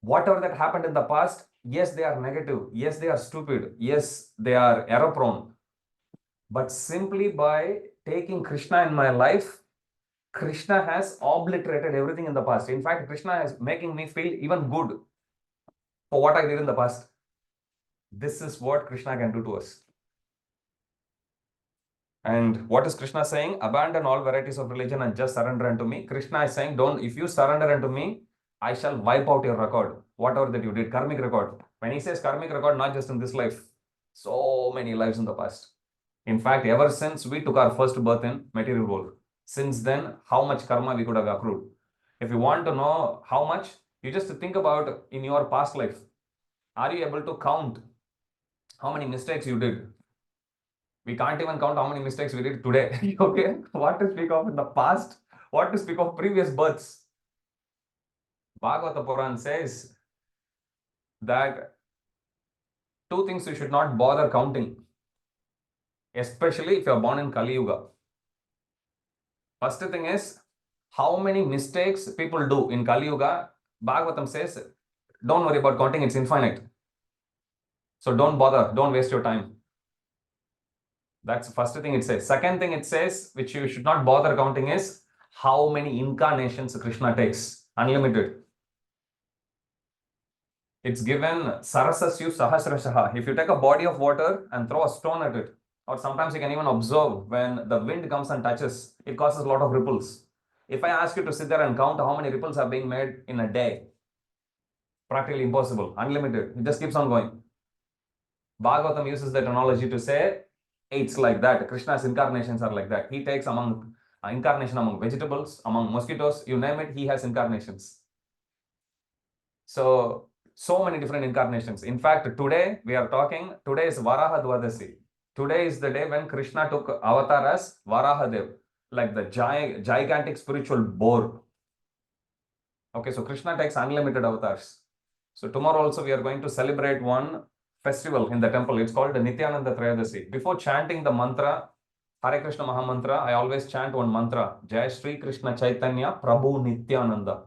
whatever that happened in the past, yes, they are negative. Yes, they are stupid. Yes, they are error prone. But simply by taking Krishna in my life, Krishna has obliterated everything in the past. In fact, Krishna is making me feel even good for what I did in the past. This is what Krishna can do to us. And what is Krishna saying? Abandon all varieties of religion and just surrender unto me. Krishna is saying, if you surrender unto me, I shall wipe out your record, whatever that you did, karmic record. When he says karmic record, not just in this life, so many lives in the past. In fact, ever since we took our first birth in material world, since then, how much karma we could have accrued. If you want to know how much, you just think about in your past life. Are you able to count how many mistakes you did? We can't even count how many mistakes we did today. Okay, what to speak of in the past? What to speak of previous births? Bhagavata Puran says that 2 things you should not bother counting, especially if you are born in Kali Yuga. First thing is, how many mistakes people do in Kali Yuga. Bhagavatam says, don't worry about counting, it's infinite. So don't bother, don't waste your time. That's the first thing it says. Second thing it says, which you should not bother counting, is how many incarnations Krishna takes. Unlimited. It's given Sarasasyu Sahasrashaha. If you take a body of water and throw a stone at it, or sometimes you can even observe when the wind comes and touches, it causes a lot of ripples. If I ask you to sit there and count how many ripples are being made in a day, practically impossible, unlimited. It just keeps on going. Bhagavatam uses that analogy to say, it's like that. Krishna's incarnations are like that. He takes incarnation among vegetables, among mosquitoes, you name it, he has incarnations. So many different incarnations. In fact, today is Varaha Dwadasi. Today is the day when Krishna took avatar as Varahadev, like the gigantic spiritual boar. Okay, so Krishna takes unlimited avatars. So tomorrow also we are going to celebrate one festival in the temple. It's called the Nityananda Trayodasi. Before chanting the mantra, Hare Krishna Mahamantra, I always chant one mantra, Jai Shri Krishna Chaitanya Prabhu Nityananda.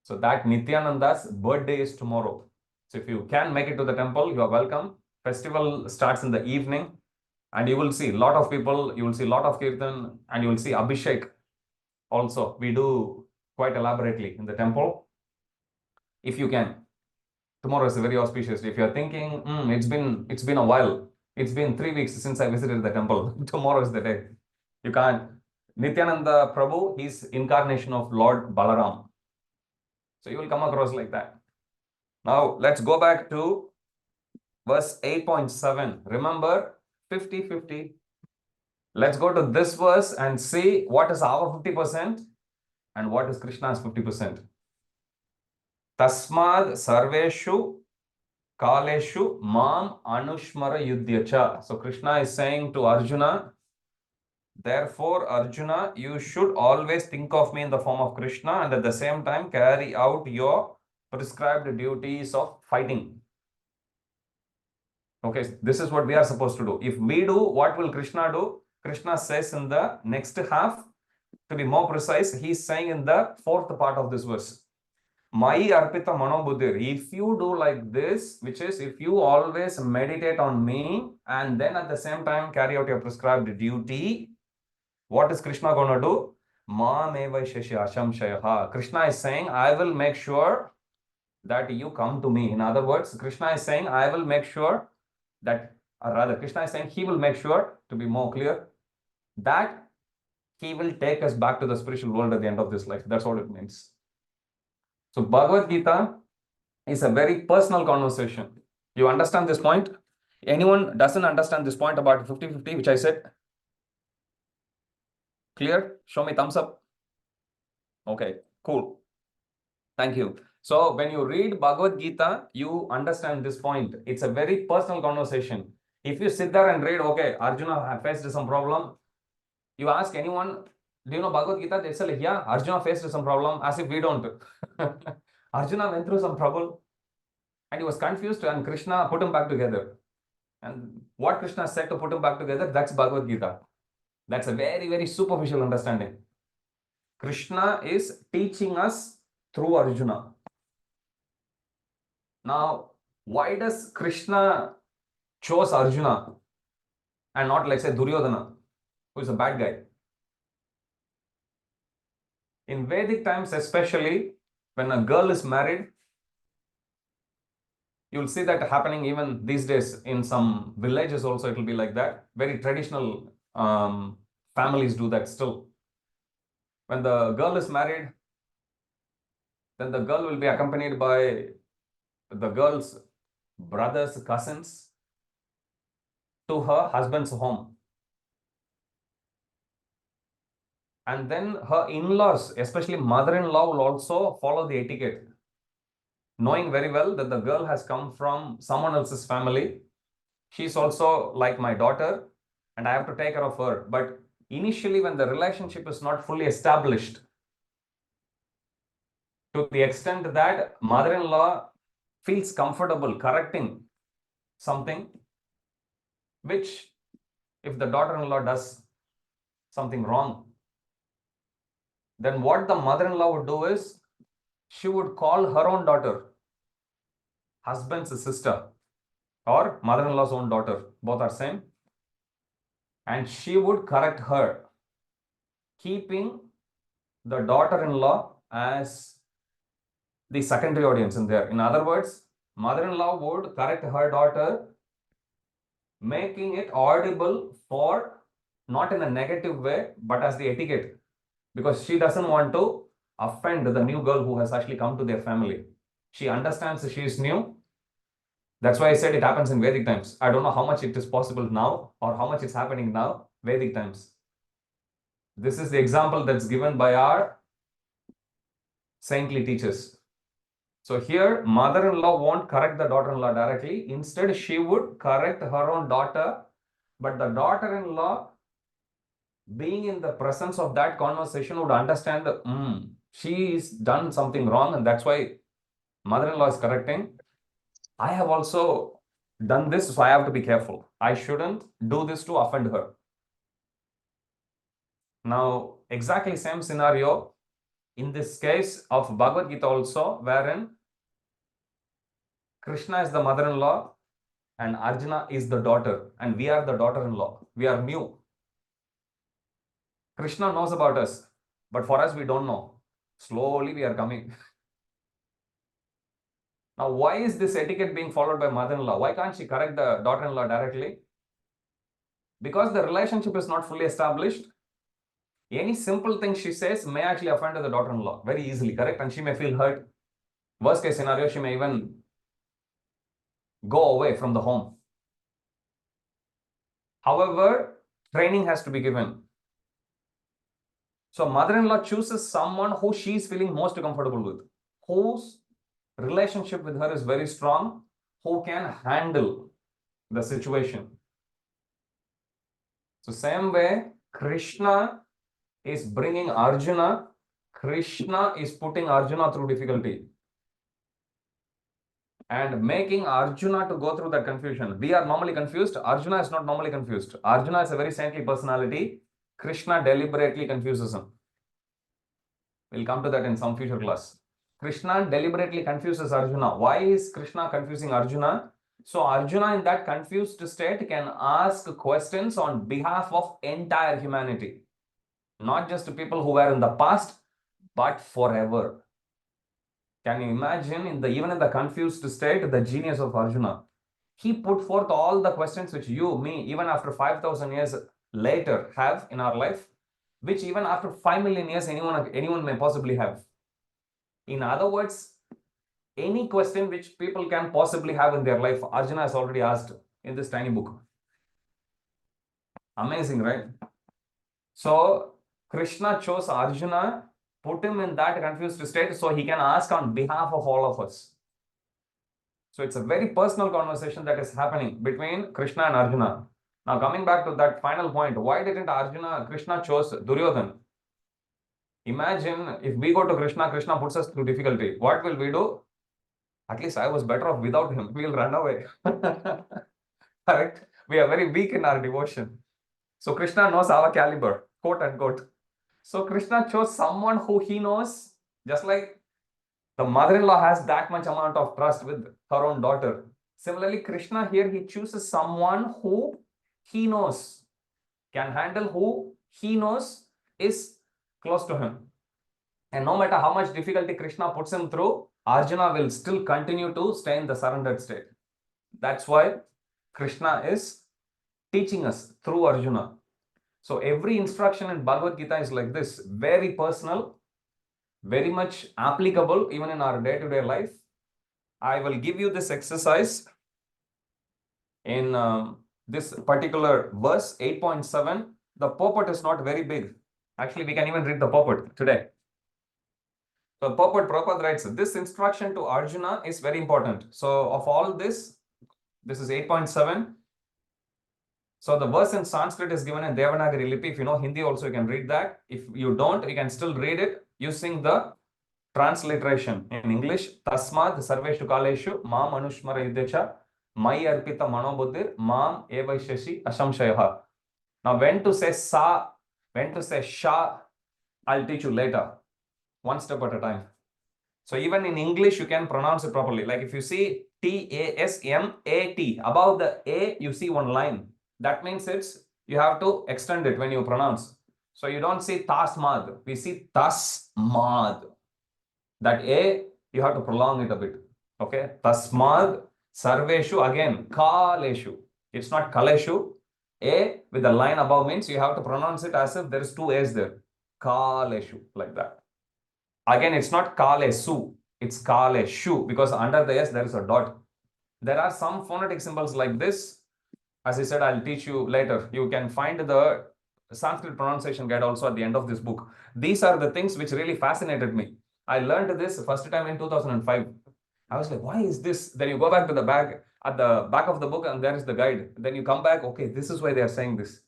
So that Nityananda's birthday is tomorrow. So if you can make it to the temple, you are welcome. Festival starts in the evening and you will see a lot of people, you will see a lot of kirtan and you will see Abhishek also. We do quite elaborately in the temple. If you can, tomorrow is very auspicious. If you are thinking, it's been a while, It's been 3 weeks since I visited the temple. Tomorrow is the day. You can't. Nityananda Prabhu, he's incarnation of Lord Balaram. So you will come across like that. Now let's go back to verse 8.7. Remember 50-50. Let's go to this verse and see what is our 50% and what is Krishna's 50%. Tasmad sarveshu kaleshu mam anushmara yudhyacha. So Krishna is saying to Arjuna, therefore, Arjuna, you should always think of me in the form of Krishna and at the same time carry out your prescribed duties of fighting. Okay, this is what we are supposed to do. If we do, what will Krishna do? Krishna says in the next half, to be more precise, he is saying in the fourth part of this verse, Mai arpita manobuddhir. If you do like this, which is if you always meditate on me and then at the same time carry out your prescribed duty, what is Krishna going to do? Mameva shashi ashamshayaha. Krishna is saying, I will make sure that you come to me. In other words, Krishna is saying, I will make sure that, or rather, Krishna is saying, he will make sure, to be more clear, that he will take us back to the spiritual world at the end of this life. That's what it means. So Bhagavad Gita is a very personal conversation. You understand this point? Anyone doesn't understand this point about 50-50, which I said? Clear? Show me thumbs up. Okay, cool. Thank you. So when you read Bhagavad Gita, you understand this point. It's a very personal conversation. If you sit there and read, okay, Arjuna faced some problem, you ask anyone, do you know Bhagavad Gita? They say, like, yeah, Arjuna faced some problem, as if we don't. Arjuna went through some trouble and he was confused and Krishna put him back together. And what Krishna said to put him back together, that's Bhagavad Gita. That's a very, very superficial understanding. Krishna is teaching us through Arjuna. Now, why does Krishna chose Arjuna and not, let's say, Duryodhana, who is a bad guy? In Vedic times, especially when a girl is married, you'll see that happening even these days in some villages also, it will be like that. Very traditional families do that still. When the girl is married, then the girl will be accompanied by the girl's brothers, cousins to her husband's home. And then her in-laws, especially mother-in-law, will also follow the etiquette, knowing very well that the girl has come from someone else's family. She's also like my daughter and I have to take care of her. But initially, when the relationship is not fully established, to the extent that mother-in-law feels comfortable correcting something, which if the daughter-in-law does something wrong, then what the mother-in-law would do is she would call her own daughter, husband's sister, or mother-in-law's own daughter, both are same, and she would correct her, keeping the daughter-in-law as the secondary audience in there. In other words, mother-in-law would correct her daughter, making it audible for not in a negative way, but as the etiquette, because she doesn't want to offend the new girl who has actually come to their family. She understands she is new. That's why I said it happens in Vedic times. I don't know how much it is possible now or how much it's happening now, Vedic times. This is the example that's given by our saintly teachers. So here, mother-in-law won't correct the daughter-in-law directly. Instead, she would correct her own daughter, but the daughter-in-law, being in the presence of that conversation, would understand that she's done something wrong, and that's why mother-in-law is correcting. I have also done this, so I have to be careful. I shouldn't do this to offend her. Now, exactly same scenario in this case of Bhagavad Gita also, wherein Krishna is the mother-in-law and Arjuna is the daughter, and we are the daughter-in-law. We are new. Krishna knows about us, but for us, we don't know. Slowly we are coming. Now, why is this etiquette being followed by mother-in-law? Why can't she correct the daughter-in-law directly? Because the relationship is not fully established, any simple thing she says may actually offend the daughter-in-law very easily, correct? And she may feel hurt. Worst case scenario, she may even go away from the home. However, training has to be given. So mother-in-law chooses someone who she is feeling most comfortable with, whose relationship with her is very strong, who can handle the situation. So same way, Krishna is bringing Arjuna. Krishna is putting Arjuna through difficulty and making Arjuna to go through that confusion. We are normally confused. Arjuna is not normally confused. Arjuna is a very saintly personality. Krishna deliberately confuses him. We'll come to that in some future class. Krishna deliberately confuses Arjuna. Why is Krishna confusing Arjuna? So Arjuna in that confused state can ask questions on behalf of entire humanity. Not just people who were in the past, but forever. Can you imagine even in the confused state, the genius of Arjuna? He put forth all the questions which you, me, even after 5,000 years later have in our life, which even after 5 million years anyone may possibly have. In other words, any question which people can possibly have in their life, Arjuna has already asked in this tiny book. Amazing, right? So Krishna chose Arjuna, put him in that confused state so he can ask on behalf of all of us. So it's a very personal conversation that is happening between Krishna and Arjuna. Now coming back to that final point, why didn't Krishna chose Duryodhan? Imagine if we go to Krishna, Krishna puts us through difficulty. What will we do? At least I was better off without him. We'll run away. Correct? We are very weak in our devotion. So Krishna knows our caliber, quote unquote. So Krishna chose someone who he knows, just like the mother-in-law has that much amount of trust with her own daughter. Similarly, Krishna here, he chooses someone who he knows, can handle, who he knows is close to him. And no matter how much difficulty Krishna puts him through, Arjuna will still continue to stay in the surrendered state. That's why Krishna is teaching us through Arjuna. So every instruction in Bhagavad Gita is like this, very personal, very much applicable even in our day-to-day life. I will give you this exercise in this particular verse, 8.7. The purport is not very big. Actually, we can even read the purport today. So purport, Prabhupada writes, this instruction to Arjuna is very important. So of all this is 8.7. So the verse in Sanskrit is given in Devanagari Lipi. If you know Hindi also, you can read that. If you don't, you can still read it using the transliteration in English. Tasmad sarveshu kaleshu mam anushmara yudhecha mai arpita manobuddhir mam evaishashi ashamshayaha. Now when to say sa, when to say sha, I'll teach you later, one step at a time. So even in English, you can pronounce it properly. Like if you see T-A-S-M-A-T, above the A, you see one line. That means you have to extend it when you pronounce. So you don't see tasmad, we see tasmad. That A, you have to prolong it a bit. Okay, tasmad sarveshu, again, kaleshu. It's not kaleshu. A with the line above means you have to pronounce it as if there is two A's there. Kaleshu, like that. Again, it's not kalesu, it's kaleshu, because under the S there is a dot. There are some phonetic symbols like this. As I said, I'll teach you later. You can find the Sanskrit pronunciation guide also at the end of this book. These are the things which really fascinated me. I learned this first time in 2005. I was like, why is this? Then you go back to the back, at the back of the book, and there is the guide. Then you come back, okay, this is why they are saying this.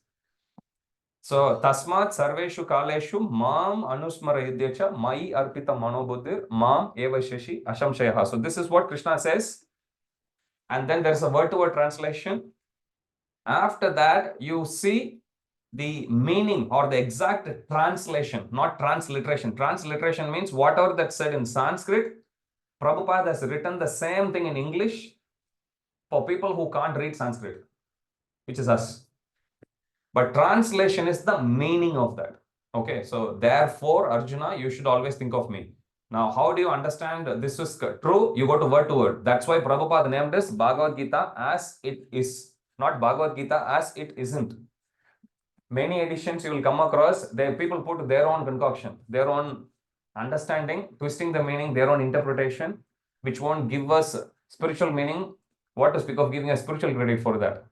So, tasmat sarveshu kaleshu mam anusmara yudhecha mai arpita manobuddhir mam evashashi ashamshayaha. So this is what Krishna says. And then there's a word-to-word translation. After that, you see the meaning or the exact translation, not transliteration. Transliteration means whatever that's said in Sanskrit, Prabhupada has written the same thing in English for people who can't read Sanskrit, which is us. But translation is the meaning of that. Okay, so therefore, Arjuna, you should always think of me. Now, how do you understand this is true? You go to word. That's why Prabhupada named this Bhagavad Gita as it is, not Bhagavad Gita as it isn't. many editions you will come across, people put their own concoction, their own understanding, twisting the meaning, their own interpretation, which won't give us spiritual meaning. What to speak of giving a spiritual credit for that?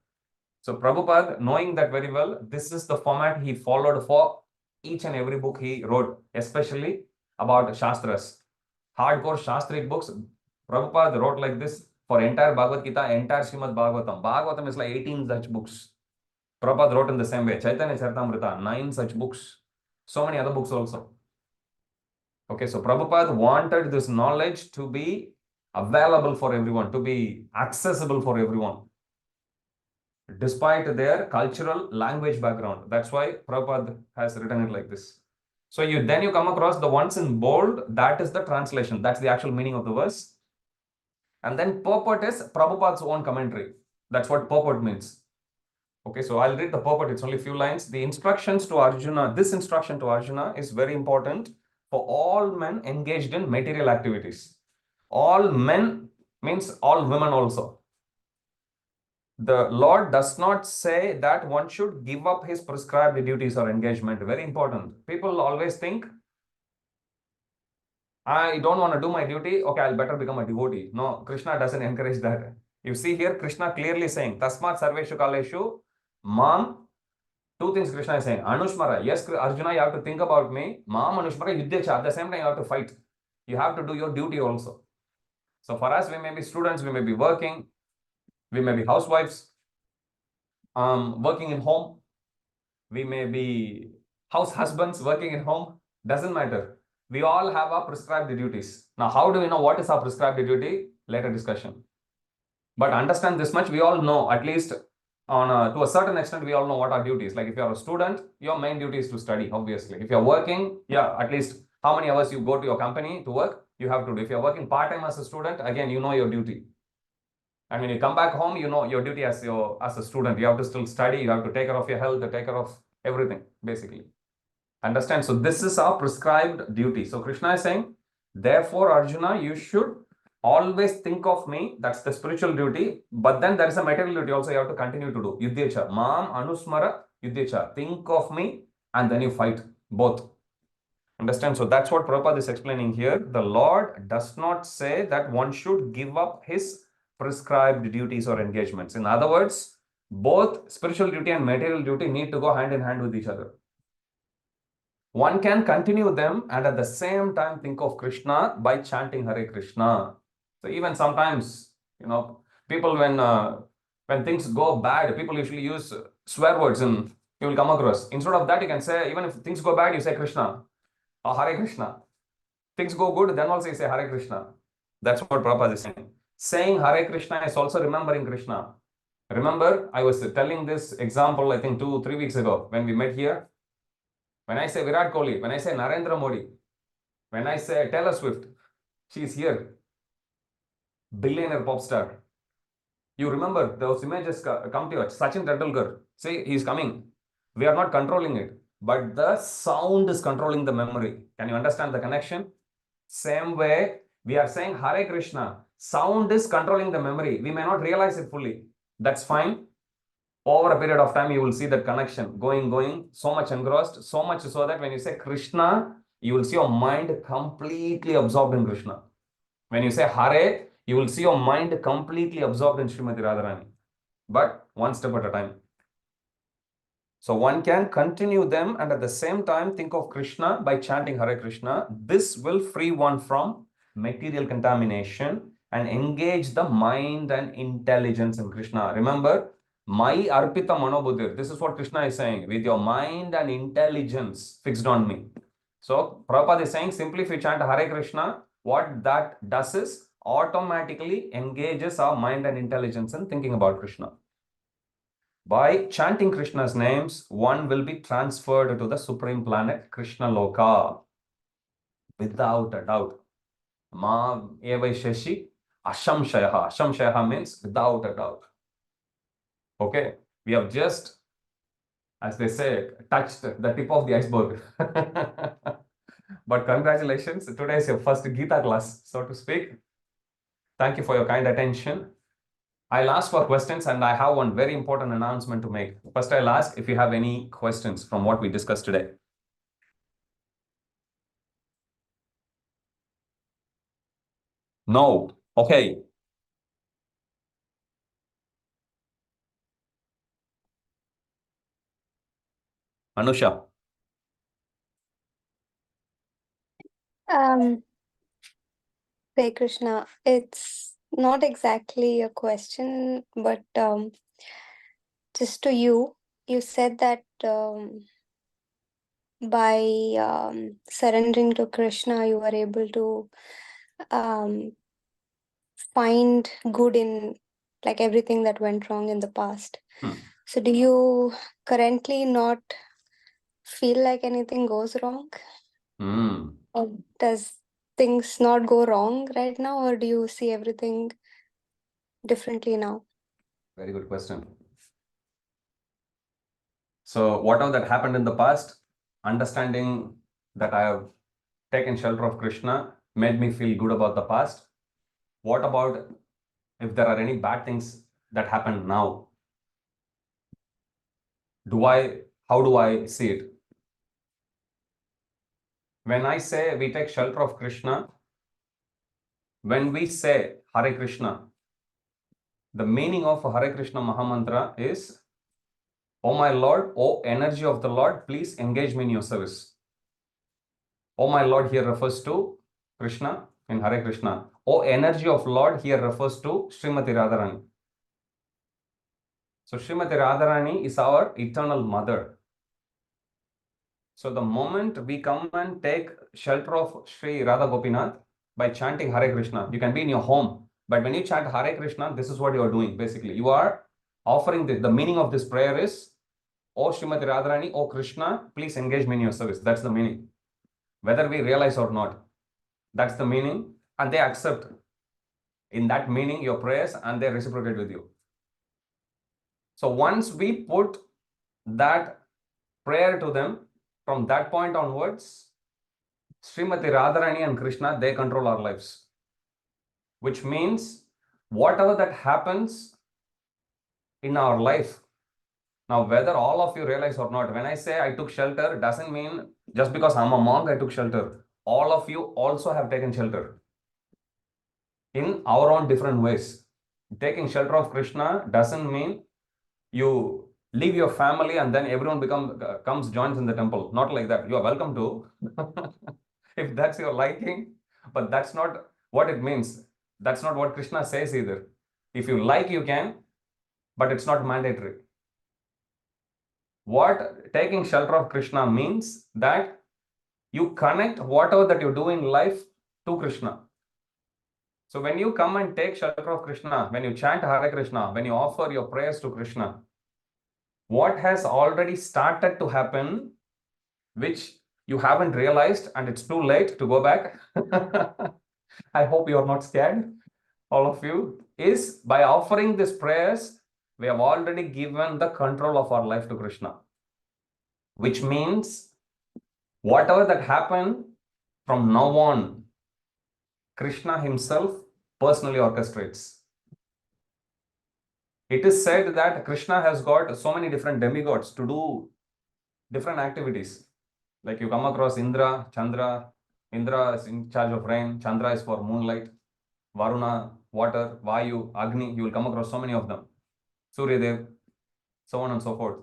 So Prabhupada, knowing that very well, this is the format he followed for each and every book he wrote, especially about Shastras. Hardcore Shastric books, Prabhupada wrote like this for entire Bhagavad Gita, entire Srimad Bhagavatam. Bhagavatam is like 18 such books. Prabhupada wrote in the same way. Chaitanya Charitamrita, 9 such books. So many other books also. Okay, so Prabhupada wanted this knowledge to be available for everyone, to be accessible for everyone, despite their cultural language background. That's why Prabhupada has written it like this. So then you come across the ones in bold, that is the translation. That's the actual meaning of the verse. And then purport is Prabhupada's own commentary. That's what purport means. Okay, so I'll read the purport. It's only a few lines. The instructions to Arjuna, this instruction to Arjuna is very important for all men engaged in material activities. All men means all women also. The Lord does not say that one should give up his prescribed duties or engagement. Very important. People always think, I don't want to do my duty. Okay, I'll better become a devotee. No, Krishna doesn't encourage that. You see here, Krishna clearly saying, Tasmat Sarveshu Kaleshu, Mam. Two things Krishna is saying. Anushmara. Yes, Arjuna, you have to think about me. Mam Anushmara Yuddhecha. At the same time, you have to fight. You have to do your duty also. So for us, we may be students, we may be working, we may be housewives, working in home. We may be house husbands working at home. Doesn't matter. We all have our prescribed duties. Now, how do we know what is our prescribed duty? Later discussion. But understand this much, we all know, at least to a certain extent, we all know what our duty is. Like if you are a student, your main duty is to study, obviously. If you're working, yeah, at least how many hours you go to your company to work, you have to do. If you're working part-time as a student, again, you know your duty. And when you come back home, you know your duty as a student. You have to still study, you have to take care of your health, take care of everything, basically. Understand? So this is our prescribed duty. So Krishna is saying, therefore, Arjuna, you should always think of me. That's the spiritual duty. But then there is a material duty also you have to continue to do. Yuddhecha. Mam Anusmara Yuddhecha. Think of me and then you fight both. Understand? So that's what Prabhupada is explaining here. The Lord does not say that one should give up his prescribed duties or engagements. In other words, both spiritual duty and material duty need to go hand in hand with each other. One can continue them and at the same time think of Krishna by chanting Hare Krishna. So even sometimes, people when things go bad, people usually use swear words and you will come across. Instead of that, you can say, even if things go bad, you say Krishna or Hare Krishna. Things go good, then also you say Hare Krishna. That's what Prabhupada is saying. Saying Hare Krishna is also remembering Krishna. Remember, I was telling this example, I think 2-3 weeks ago when we met here. When I say Virat Kohli, when I say Narendra Modi, when I say Taylor Swift, she is here. Billionaire pop star. You remember those images come to you. Sachin Tendulkar, say he is coming. We are not controlling it, but the sound is controlling the memory. Can you understand the connection? Same way, we are saying Hare Krishna. Sound is controlling the memory. We may not realize it fully. That's fine. Over a period of time, you will see that connection going, so much engrossed, so much so that when you say Krishna, you will see your mind completely absorbed in Krishna. When you say Hare, you will see your mind completely absorbed in Srimati Radharani. But one step at a time. So one can continue them and at the same time think of Krishna by chanting Hare Krishna. This will free one from material contamination and engage the mind and intelligence in Krishna. Remember, Mai Arpita Manobuddhir. This is what Krishna is saying. With your mind and intelligence fixed on me. So Prabhupada is saying simply if you chant Hare Krishna, what that does is automatically engages our mind and intelligence in thinking about Krishna. By chanting Krishna's names, one will be transferred to the supreme planet Krishna Loka. Without a doubt. Ma Evaishashi Ashamshayaha. Ashamshayaha means without a doubt. Okay, we have just, as they say, touched the tip of the iceberg. But congratulations, today is your first Gita class, so to speak. Thank you for your kind attention. I'll ask for questions and I have one very important announcement to make. First, I'll ask if you have any questions from what we discussed today. No. Okay. Anusha. Um, Hey Krishna, it's not exactly a question, but just to you, you said that by surrendering to Krishna, you were able to um, find good in like everything that went wrong in the past. Hmm. So, do you currently not feel like anything goes wrong? Or does things not go wrong right now, or do you see everything differently now? Very good question. So whatever that happened in the past, understanding that I have taken shelter of Krishna made me feel good about the past. What about if there are any bad things that happen now? How do I see it? When I say we take shelter of Krishna, when we say Hare Krishna, the meaning of Hare Krishna Mahamantra is, "Oh my Lord, oh energy of the Lord, please engage me in your service." Oh my Lord here refers to Krishna in Hare Krishna. Oh energy of Lord here refers to Srimati Radharani. So Srimati Radharani is our eternal mother. So the moment we come and take shelter of Sri Radha Gopinath by chanting Hare Krishna, you can be in your home, but when you chant Hare Krishna, this is what you are doing basically. You are offering the meaning of this prayer is, "Oh Srimati Radharani, oh Krishna, please engage me in your service." That's the meaning. Whether we realize or not, that's the meaning, and they accept in that meaning your prayers and they reciprocate with you. So once we put that prayer to them, from that point onwards, Srimati Radharani and Krishna, they control our lives. Which means whatever that happens in our life, now whether all of you realize or not, when I say I took shelter, doesn't mean just because I'm a monk, I took shelter. All of you also have taken shelter in our own different ways. Taking shelter of Krishna doesn't mean you leave your family and then everyone comes joins in the temple. Not like that. You are welcome to, if that's your liking, but that's not what it means. That's not what Krishna says either. If you like, you can, but it's not mandatory. What taking shelter of Krishna means that you connect whatever that you do in life to Krishna. So when you come and take shelter of Krishna, when you chant Hare Krishna, when you offer your prayers to Krishna, what has already started to happen, which you haven't realized and it's too late to go back. I hope you're not scared, all of you, is by offering these prayers, we have already given the control of our life to Krishna. Which means whatever that happened from now on, Krishna himself personally orchestrates. It is said that Krishna has got so many different demigods to do different activities. Like you come across Indra, Chandra. Indra is in charge of rain, Chandra is for moonlight, Varuna, water, Vayu, Agni. You will come across so many of them. Surya Dev, so on and so forth.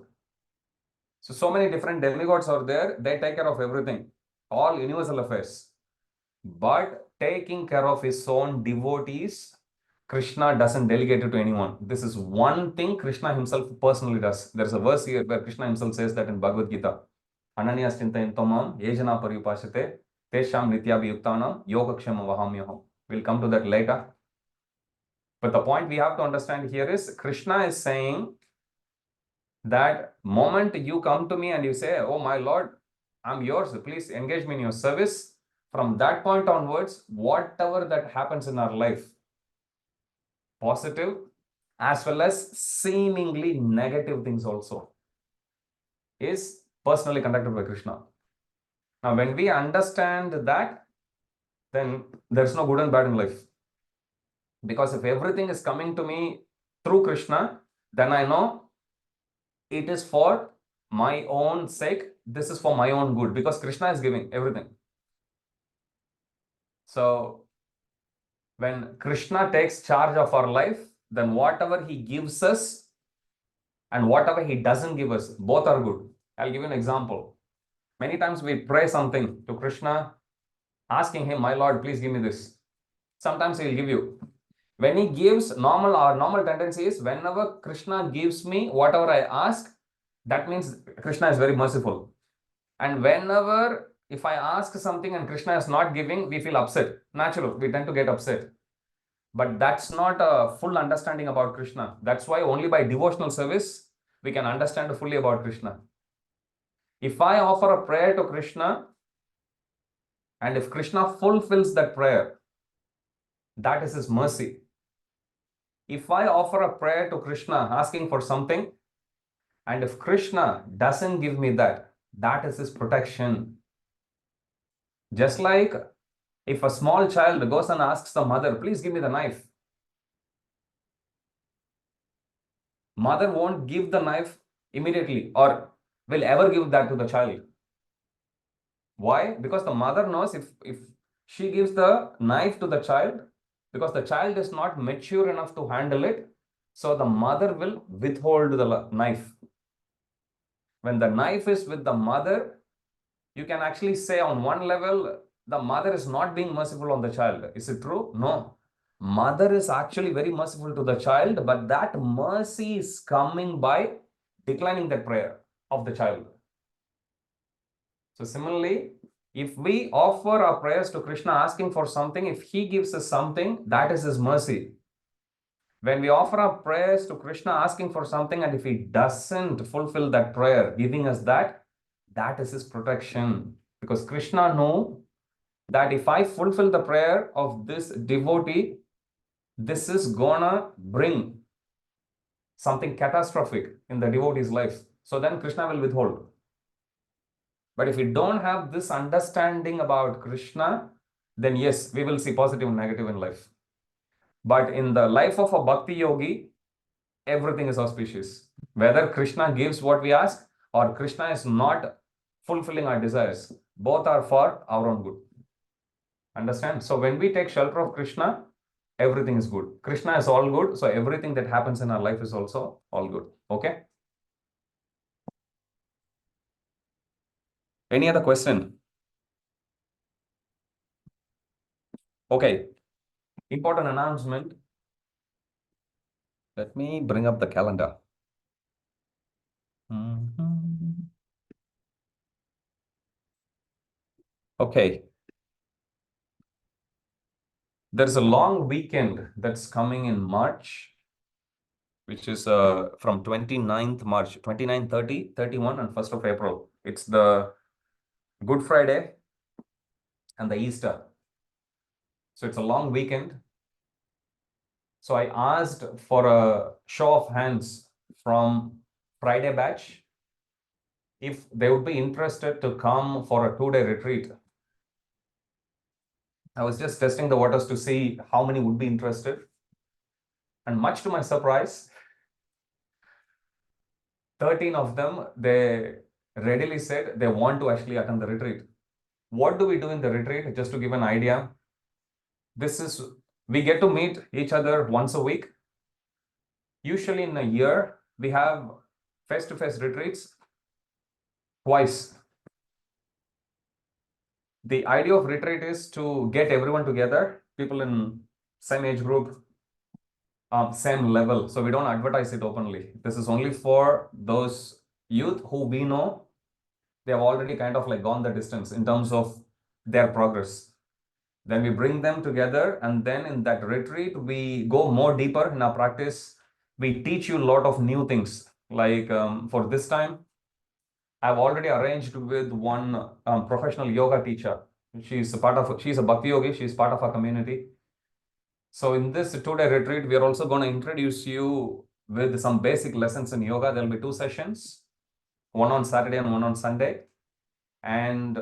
So many different demigods are there. They take care of everything, all universal affairs. But taking care of his own devotees, Krishna doesn't delegate it to anyone. This is one thing Krishna himself personally does. There's a verse here where Krishna himself says that in Bhagavad Gita. Ananyas chintayantomam yejana pariyupashate tesham nityabhiyuktanam yogakshema vahamyaham. We'll come to that later. But the point we have to understand here is Krishna is saying that moment you come to me and you say, "Oh my Lord, I'm yours, please engage me in your service," from that point onwards, whatever that happens in our life, positive as well as seemingly negative things also, is personally conducted by Krishna. Now, when we understand that, then there's no good and bad in life. Because if everything is coming to me through Krishna, then I know it is for my own sake. This is for my own good because Krishna is giving everything. So when Krishna takes charge of our life, then whatever he gives us and whatever he doesn't give us, both are good. I'll give you an example. Many times we pray something to Krishna, asking him, my Lord, please give me this. Sometimes he'll give you. When he gives, our normal tendency is whenever Krishna gives me whatever I ask, that means Krishna is very merciful. And whenever if I ask something and Krishna is not giving, we feel upset. Natural, we tend to get upset. But that's not a full understanding about Krishna. That's why only by devotional service we can understand fully about Krishna. If I offer a prayer to Krishna, and if Krishna fulfills that prayer, that is his mercy. If I offer a prayer to Krishna asking for something, and if Krishna doesn't give me that, that is his protection. Just like if a small child goes and asks the mother, please give me the knife. Mother won't give the knife immediately or will ever give that to the child. Why? Because the mother knows if she gives the knife to the child, because the child is not mature enough to handle it, so the mother will withhold the knife. When the knife is with the mother, you can actually say on one level, the mother is not being merciful on the child. Is it true? No. Mother is actually very merciful to the child, but that mercy is coming by declining the prayer of the child. So similarly, if we offer our prayers to Krishna asking for something, if he gives us something, that is his mercy. When we offer our prayers to Krishna asking for something, and if he doesn't fulfill that prayer, giving us that, that is his protection. Because Krishna knows that if I fulfill the prayer of this devotee, this is gonna bring something catastrophic in the devotee's life. So then Krishna will withhold. But if we don't have this understanding about Krishna, then yes, we will see positive and negative in life. But in the life of a bhakti yogi, everything is auspicious. Whether Krishna gives what we ask or Krishna is not fulfilling our desires, both are for our own good. Understand? So when we take shelter of Krishna, everything is good. Krishna is all good. So everything that happens in our life is also all good. Okay? Any other question? Okay. Important announcement. Let me bring up the calendar. Okay. There's a long weekend that's coming in March, which is from 29th March, 29, 30, 31, and 1st of April. It's the Good Friday and the Easter. So it's a long weekend. So I asked for a show of hands from Friday batch if they would be interested to come for a 2-day retreat. I was just testing the waters to see how many would be interested. And much to my surprise, 13 of them, they readily said they want to actually attend the retreat. What do we do in the retreat? Just to give an idea, we get to meet each other once a week. Usually in a year, we have face-to-face retreats twice. The idea of retreat is to get everyone together, people in same age group, same level. So we don't advertise it openly. This is only for those youth who we know they have already kind of like gone the distance in terms of their progress. Then we bring them together, and then in that retreat, we go more deeper in our practice. We teach you a lot of new things. Like for this time, I've already arranged with one professional yoga teacher. She's a bhakti yogi. She's part of our community. So in this 2-day retreat, we are also going to introduce you with some basic lessons in yoga. There'll be 2 sessions, one on Saturday and one on Sunday. And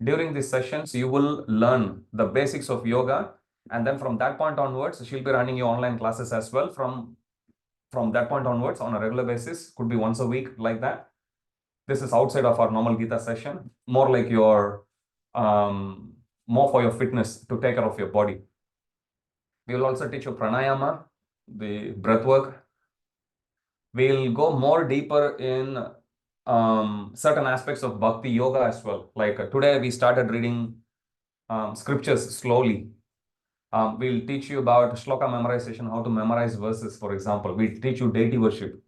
during these sessions, you will learn the basics of yoga. And then from that point onwards, she'll be running you online classes as well from from that point onwards on a regular basis, could be once a week like that. This is outside of our normal Gita session, more like your, more for your fitness to take care of your body. We will also teach you pranayama, the breath work. We'll go more deeper in certain aspects of bhakti yoga as well. Like today we started reading scriptures slowly. We'll teach you about shloka memorization, how to memorize verses, for example. We'll teach you deity worship.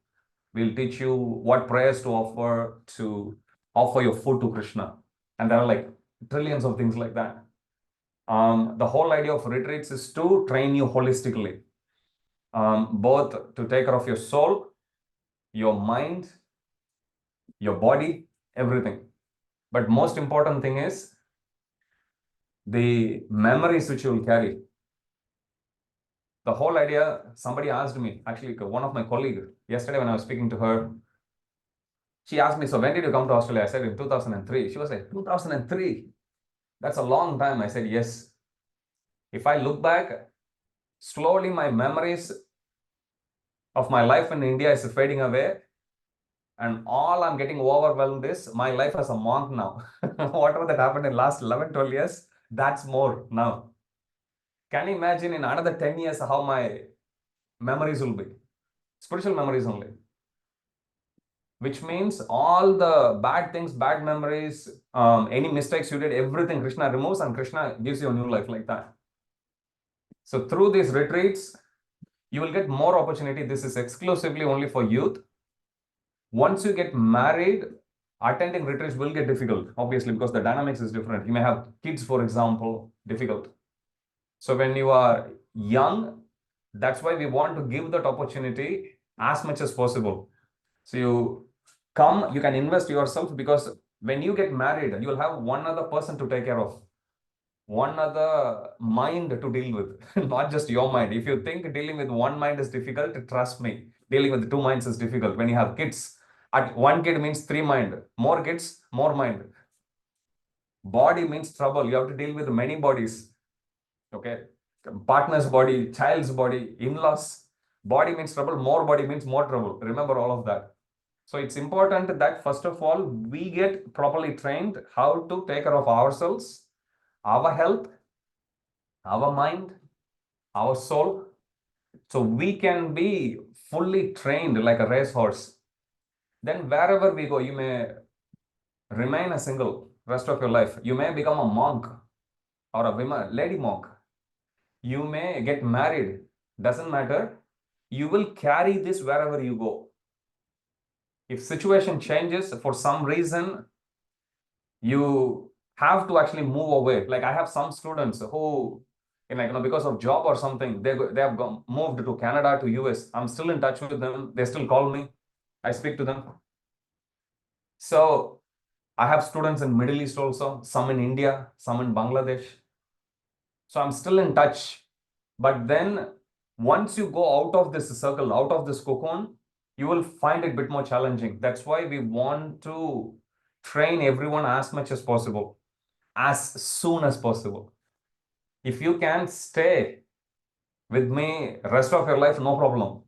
We'll teach you what prayers to offer your food to Krishna. And there are like trillions of things like that. The whole idea of retreats is to train you holistically, both to take care of your soul, your mind, your body, everything. But most important thing is the memories which you will carry. The whole idea, somebody asked me, actually one of my colleagues, yesterday when I was speaking to her, she asked me, so when did you come to Australia? I said in 2003. She was like, 2003? That's a long time. I said, yes. If I look back, slowly my memories of my life in India is fading away. And all I'm getting overwhelmed is my life as a monk now. Whatever that happened in last 11, 12 years, that's more now. Can you imagine in another 10 years how my memories will be? Spiritual memories only. Which means all the bad things, bad memories, any mistakes you did, everything Krishna removes and Krishna gives you a new life like that. So through these retreats, you will get more opportunity. This is exclusively only for youth. Once you get married, attending retreats will get difficult, obviously, because the dynamics is different. You may have kids, for example, difficult. So when you are young, that's why we want to give that opportunity as much as possible. So you come, you can invest yourself, because when you get married, you'll have one other person to take care of, one other mind to deal with, not just your mind. If you think dealing with one mind is difficult, trust me, dealing with two minds is difficult. When you have kids, one kid means three mind, more kids, more mind. Body means trouble. You have to deal with many bodies. Okay, partner's body, child's body, in-laws. Body means trouble, more body means more trouble. Remember all of that. So it's important that first of all, we get properly trained how to take care of ourselves, our health, our mind, our soul. So we can be fully trained like a racehorse. Then wherever we go, you may remain a single rest of your life. You may become a monk or a lady monk. You may get married, doesn't matter. You will carry this wherever you go. If situation changes for some reason, you have to actually move away. Like I have some students who, because of job or something, they have moved to Canada, to US. I'm still in touch with them. They still call me. I speak to them. So I have students in Middle East also, some in India, some in Bangladesh. So I'm still in touch. But then once you go out of this circle, out of this cocoon, you will find it a bit more challenging. That's why we want to train everyone as much as possible, as soon as possible. If you can stay with me rest of your life, no problem.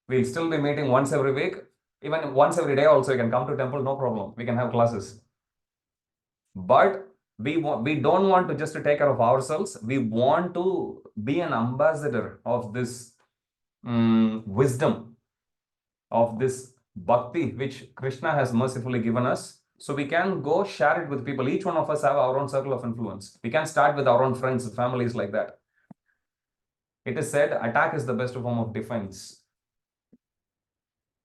We'll still be meeting once every week. Even once every day also, you can come to temple, no problem. We can have classes. But we don't want to just take care of ourselves. We want to be an ambassador of this wisdom, of this bhakti, which Krishna has mercifully given us. So we can go share it with people. Each one of us have our own circle of influence. We can start with our own friends, families like that. It is said, attack is the best form of defense.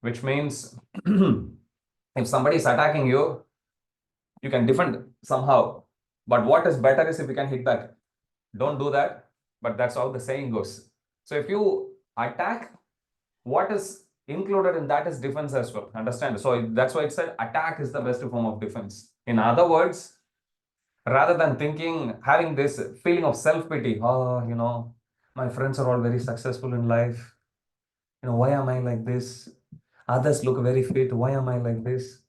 Which means if somebody is attacking you, you can defend somehow. But what is better is if you can hit back. Don't do that. But that's how the saying goes. So if you attack, what is included in that is defense as well. Understand? So that's why it said attack is the best form of defense. In other words, rather than having this feeling of self-pity, my friends are all very successful in life. Why am I like this? Others look very fit. Why am I like this?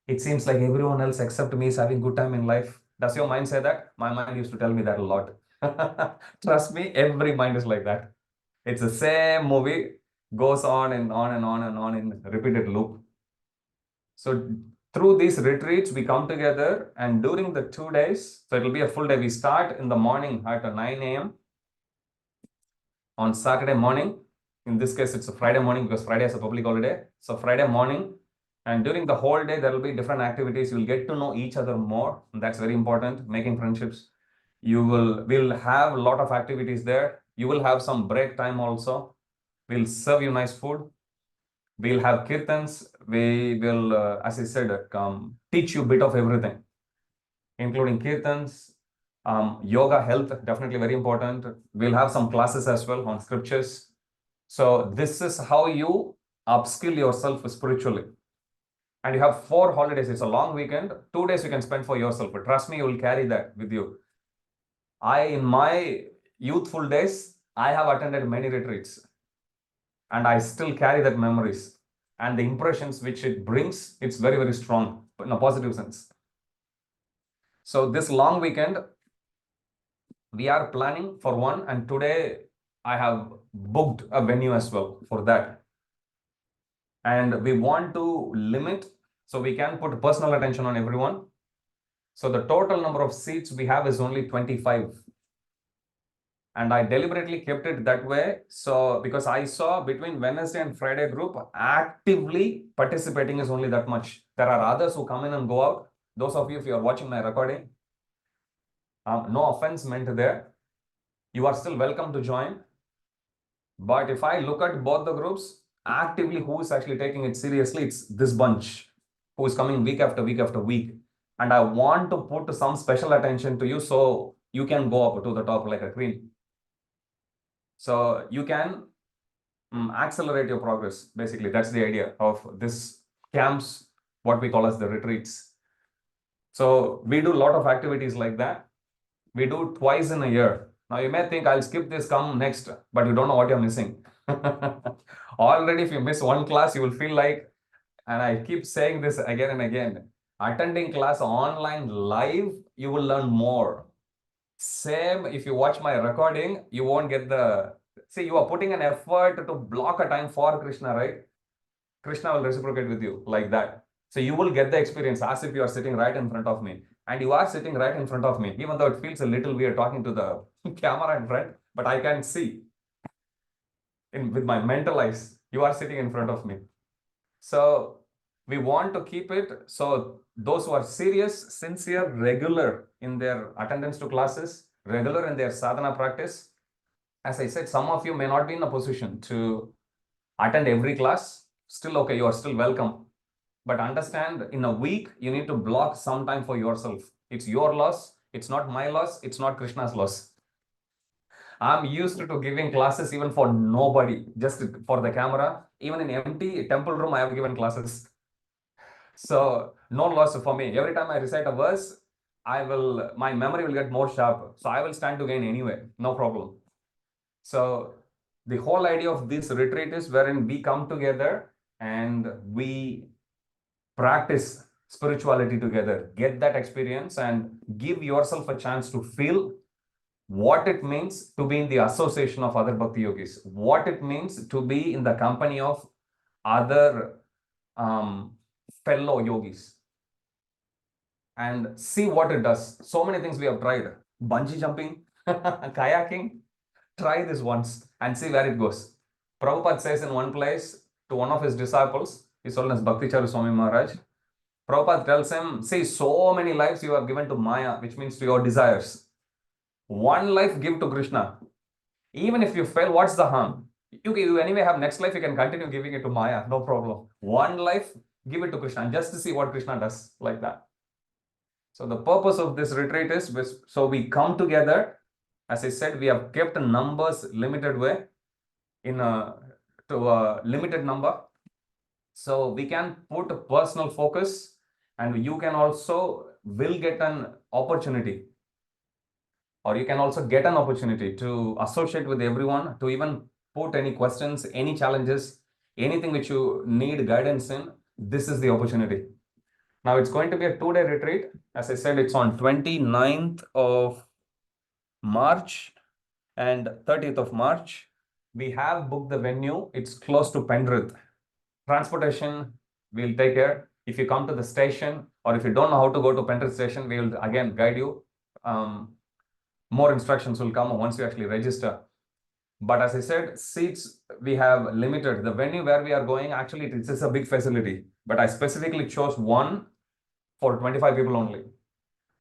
It seems like everyone else except me is having good time in life. Does your mind say that? My mind used to tell me that a lot. Trust me, every mind is like that. It's the same movie. goes on and on and on and on in repeated loop. So through these retreats, we come together, and during the 2 days, so it'll be a full day. We start in the morning at 9 a.m. on Saturday morning. In this case, it's a Friday morning because Friday is a public holiday. So Friday morning, and during the whole day, there will be different activities. You'll get to know each other more. And that's very important, making friendships. We'll have a lot of activities there. You will have some break time also. We'll serve you nice food. We'll have kirtans. We will, as I said, teach you a bit of everything, including kirtans, yoga, health, definitely very important. We'll have some classes as well on scriptures. So this is how you upskill yourself spiritually. And you have 4 holidays. It's a long weekend. 2 days you can spend for yourself. But trust me, you will carry that with you. In my youthful days, I have attended many retreats. And I still carry that memories. And the impressions which it brings, it's very, very strong in a positive sense. So this long weekend, we are planning for one. And today, I have booked a venue as well for that. And we want to limit, so we can put personal attention on everyone. So the total number of seats we have is only 25. And I deliberately kept it that way. So because I saw between Wednesday and Friday group, actively participating is only that much. There are others who come in and go out. Those of you, if you are watching my recording, no offense meant there. You are still welcome to join. But if I look at both the groups, actively who is actually taking it seriously, it's this bunch who is coming week after week after week. And I want to put some special attention to you so you can go up to the top like a queen. So you can accelerate your progress. Basically, that's the idea of this camps, what we call as the retreats. So we do a lot of activities like that. We do twice in a year. Now you may think I'll skip this, come next, but you don't know what you're missing. Already, if you miss one class, you will feel like, and I keep saying this again and again, attending class online live, you will learn more. Same, if you watch my recording, you won't get the, see, you are putting an effort to block a time for Krishna, right? Krishna will reciprocate with you like that. So you will get the experience as if you are sitting right in front of me. And you are sitting right in front of me, even though it feels a little weird talking to the camera in front, but I can see with my mental eyes, you are sitting in front of me. So we want to keep it so those who are serious, sincere, regular in their attendance to classes, regular in their sadhana practice. As I said, some of you may not be in a position to attend every class. Still okay, you are still welcome. But understand, in a week, you need to block some time for yourself. It's your loss. It's not my loss. It's not Krishna's loss. I'm used to giving classes even for nobody, just for the camera. Even in empty temple room, I have given classes. So no loss for me. Every time I recite a verse, my memory will get more sharp. So I will stand to gain anyway, no problem. So the whole idea of this retreat is wherein we come together and we practice spirituality together, get that experience and give yourself a chance to feel what it means to be in the association of other bhakti yogis, what it means to be in the company of other fellow yogis, and see what it does. So many things we have tried. Bungee jumping, kayaking. Try this once and see where it goes. Prabhupada says in one place to one of his disciples, he's known as Bhakti Charu Swami Maharaj. Prabhupada tells him, see, so many lives you have given to Maya, which means to your desires. One life give to Krishna. Even if you fail, what's the harm? You anyway have next life, you can continue giving it to Maya, no problem. One life, give it to Krishna, and just to see what Krishna does, like that. So the purpose of this retreat is, so we come together. As I said, we have kept numbers limited way to a limited number. So we can put a personal focus, and you can also will get an opportunity, or you can also get an opportunity to associate with everyone, to even put any questions, any challenges, anything which you need guidance in. This is the opportunity. Now it's going to be a 2-day retreat. As I said, it's on 29th of March and 30th of March. we have booked the venue. It's close to Penrith. Transportation, we'll take care. If you come to the station, or if you don't know how to go to Penrith station, we will again guide you. More instructions will come once you actually register. But as I said, seats we have limited. The venue where we are going, actually, it is a big facility. But I specifically chose one for 25 people only.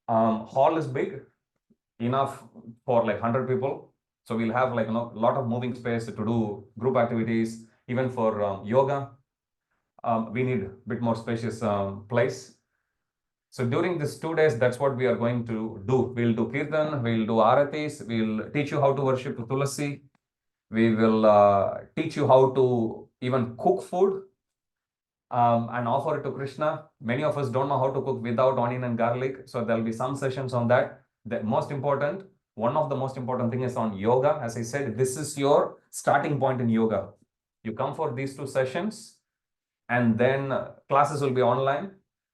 Hall is big, enough for like 100 people. So we'll have like a lot of moving space to do group activities, even for yoga. We need a bit more spacious place. So during these 2 days, that's what we are going to do. We'll do kirtan, we'll do aratis, we'll teach you how to worship Tulasi. We will teach you how to even cook food and offer it to Krishna. Many of us don't know how to cook without onion and garlic. So there'll be some sessions on that. The most important, one of the most important thing is on yoga. As I said, this is your starting point in yoga. You come for these 2 sessions, and then classes will be online.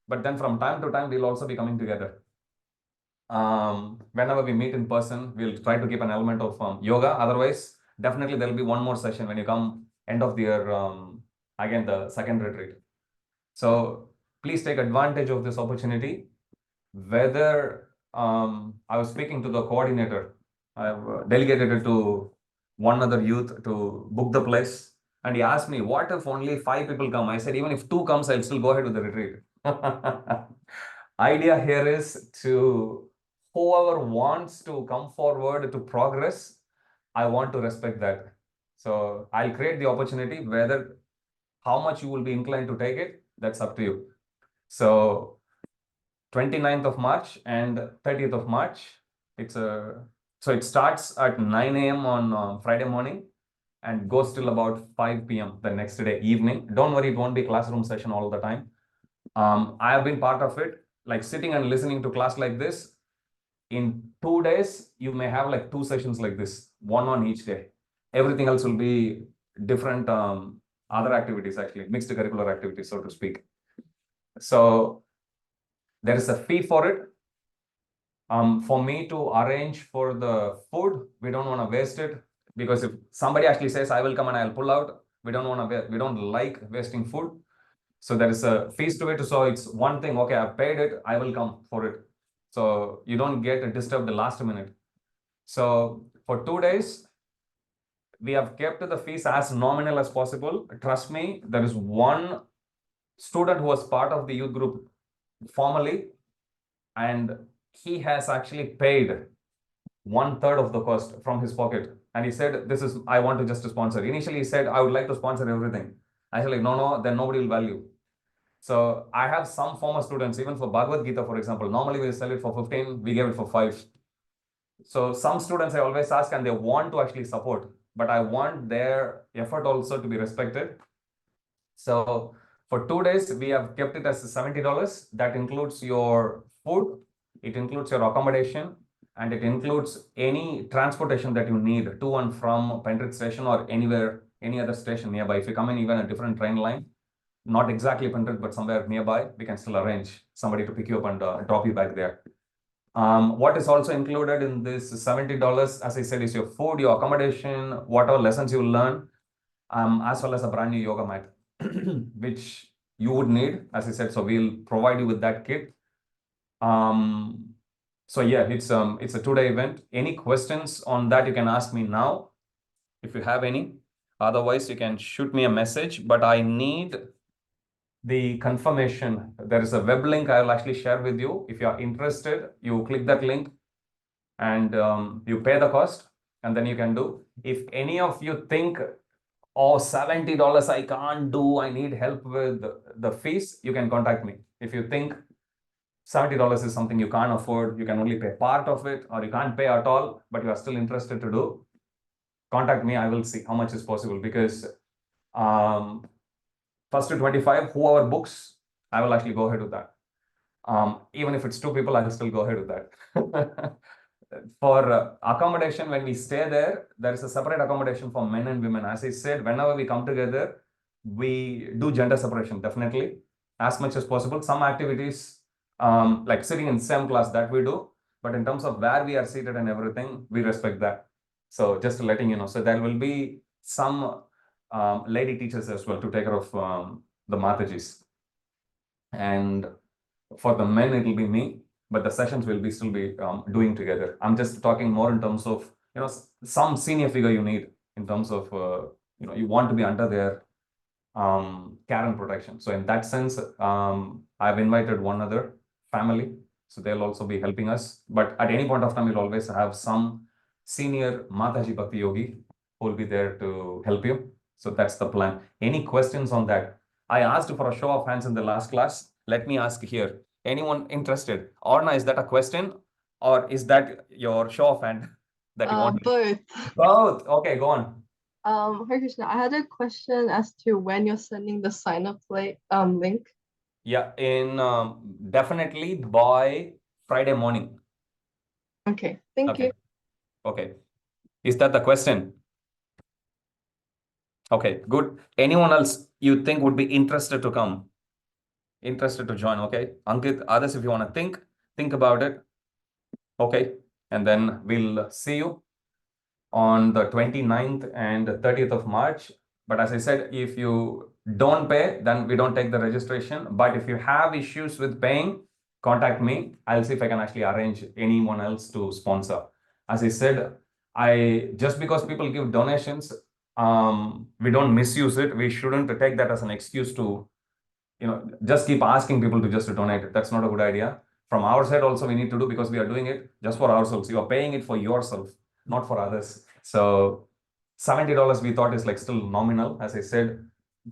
But then from time to time, we'll also be coming together. Whenever we meet in person, we'll try to keep an element of yoga. Otherwise, definitely there'll be one more session when you come end of the year, again, the second retreat. So please take advantage of this opportunity. Whether I was speaking to the coordinator, I've delegated it to one other youth to book the place. And he asked me, what if only 5 people come? I said, even if 2 comes, I'll still go ahead with the retreat. Idea here is to whoever wants to come forward to progress, I want to respect that. So I'll create the opportunity, whether how much you will be inclined to take it, that's up to you. So 29th of March and 30th of March, so it starts at 9 a.m. on Friday morning and goes till about 5 p.m. the next day evening. Don't worry, it won't be classroom session all the time. I have been part of it, like sitting and listening to class like this. In 2 days, you may have like 2 sessions like this, one on each day. Everything else will be different other activities, actually, mixed curricular activities, so to speak. So there is a fee for it. For me to arrange for the food, we don't want to waste it, because if somebody actually says, I will come and I'll pull out, we don't like wasting food. So there is a fees to it. So it's one thing, okay, I've paid it, I will come for it. So you don't get disturbed the last minute. So for 2 days, we have kept the fees as nominal as possible. Trust me, there is one student who was part of the youth group formally, and he has actually paid 1/3 of the cost from his pocket. And he said, I want to just sponsor. Initially, he said, I would like to sponsor everything. I said, like, no, then nobody will value. So I have some former students, even for Bhagavad Gita, for example, normally we sell it for 15, we gave it for 5. So some students I always ask, and they want to actually support, but I want their effort also to be respected. So for 2 days, we have kept it as $70. That includes your food, it includes your accommodation, and it includes any transportation that you need to and from Penrith station or anywhere, any other station nearby. If you come in even a different train line, not exactly Penrith, but somewhere nearby, we can still arrange somebody to pick you up and drop you back there. What is also included in this $70, as I said, is your food, your accommodation, whatever lessons you learn, as well as a brand new yoga mat, which you would need, as I said. So we'll provide you with that kit. So yeah, it's a 2-day event. Any questions on that, you can ask me now, if you have any. Otherwise, you can shoot me a message, but I need the confirmation. There is a web link I will actually share with you. If you are interested, you click that link and you pay the cost, and then you can do. If any of you think, oh, $70 I can't do, I need help with the fees, you can contact me. If you think $70 is something you can't afford, you can only pay part of it, or you can't pay at all, but you are still interested to do, contact me. I will see how much is possible, because first to 25, whoever books, I will actually go ahead with that. Even if it's 2 people, I will still go ahead with that. For accommodation, when we stay there, there is a separate accommodation for men and women. As I said, whenever we come together, we do gender separation, definitely, as much as possible. Some activities, like sitting in the same class, that we do. But in terms of where we are seated and everything, we respect that. So just letting you know. So there will be some lady teachers as well to take care of the Matajis. And for the men, it will be me, but the sessions will be still be doing together. I'm just talking more in terms of, some senior figure you need in terms of, you want to be under their care and protection. So in that sense, I've invited one other family, so they'll also be helping us. But at any point of time, we'll always have some senior Mataji Bhakti Yogi who will be there to help you. So that's the plan. Any questions on that? I asked for a show of hands in the last class. Let me ask here. Anyone interested? Orna, is that a question or is that your show of hand that you want? Both. Both. Okay, go on. Hare Krishna, I had a question as to when you're sending the sign up link. Yeah, in definitely by Friday morning. Okay, thank you. Okay. Is that the question? Okay, good. Anyone else you think would be interested to come? Interested to join? Okay. Ankit, others, if you want to think about it. Okay. And then we'll see you on the 29th and 30th of March. But as I said, if you don't pay, then we don't take the registration. But if you have issues with paying, contact me. I'll see if I can actually arrange anyone else to sponsor. As I said, just because people give donations, we don't misuse it. We shouldn't take that as an excuse to, just keep asking people to just donate. That's not a good idea. From our side also, we need to do, because we are doing it just for ourselves. You are paying it for yourself, not for others. So $70 we thought is like still nominal. As I said,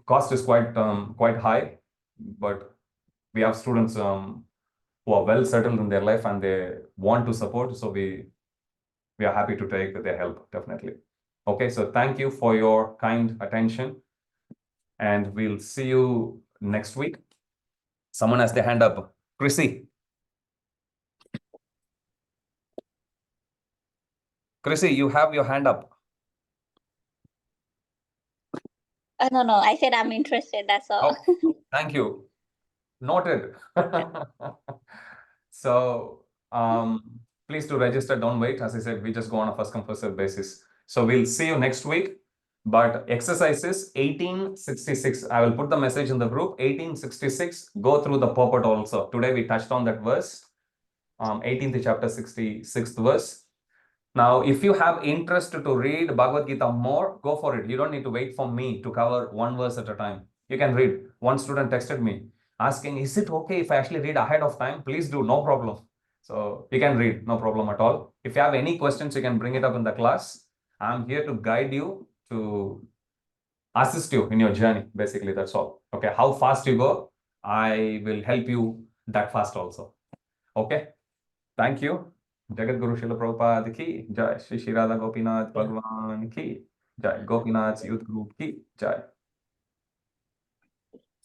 cost is quite high, but we have students who are well settled in their life and they want to support. So we are happy to take their help, definitely. Okay, so thank you for your kind attention, and we'll see you next week. Someone has their hand up. Chrissy. Chrissy, you have your hand up. No, I said I'm interested. That's all. Oh, thank you. Noted. So please do register. Don't wait. As I said, we just go on a first come first serve basis. So we'll see you next week. But exercises 1866. I will put the message in the group. 1866. Go through the purport also. Today we touched on that verse. 18th chapter, 66th verse. Now, if you have interest to read Bhagavad Gita more, go for it. You don't need to wait for me to cover one verse at a time. You can read. One student texted me asking, is it okay if I actually read ahead of time? Please do, no problem. So you can read, no problem at all. If you have any questions, you can bring it up in the class. I'm here to guide you, to assist you in your journey. Basically, that's all. Okay, how fast you go, I will help you that fast also. Okay, thank you. Jagat Guru Srila Prabhupada ki jai. Shri Shri Radha Gopinath Bhagwan ki jai. Gopinath Youth Group ki jai.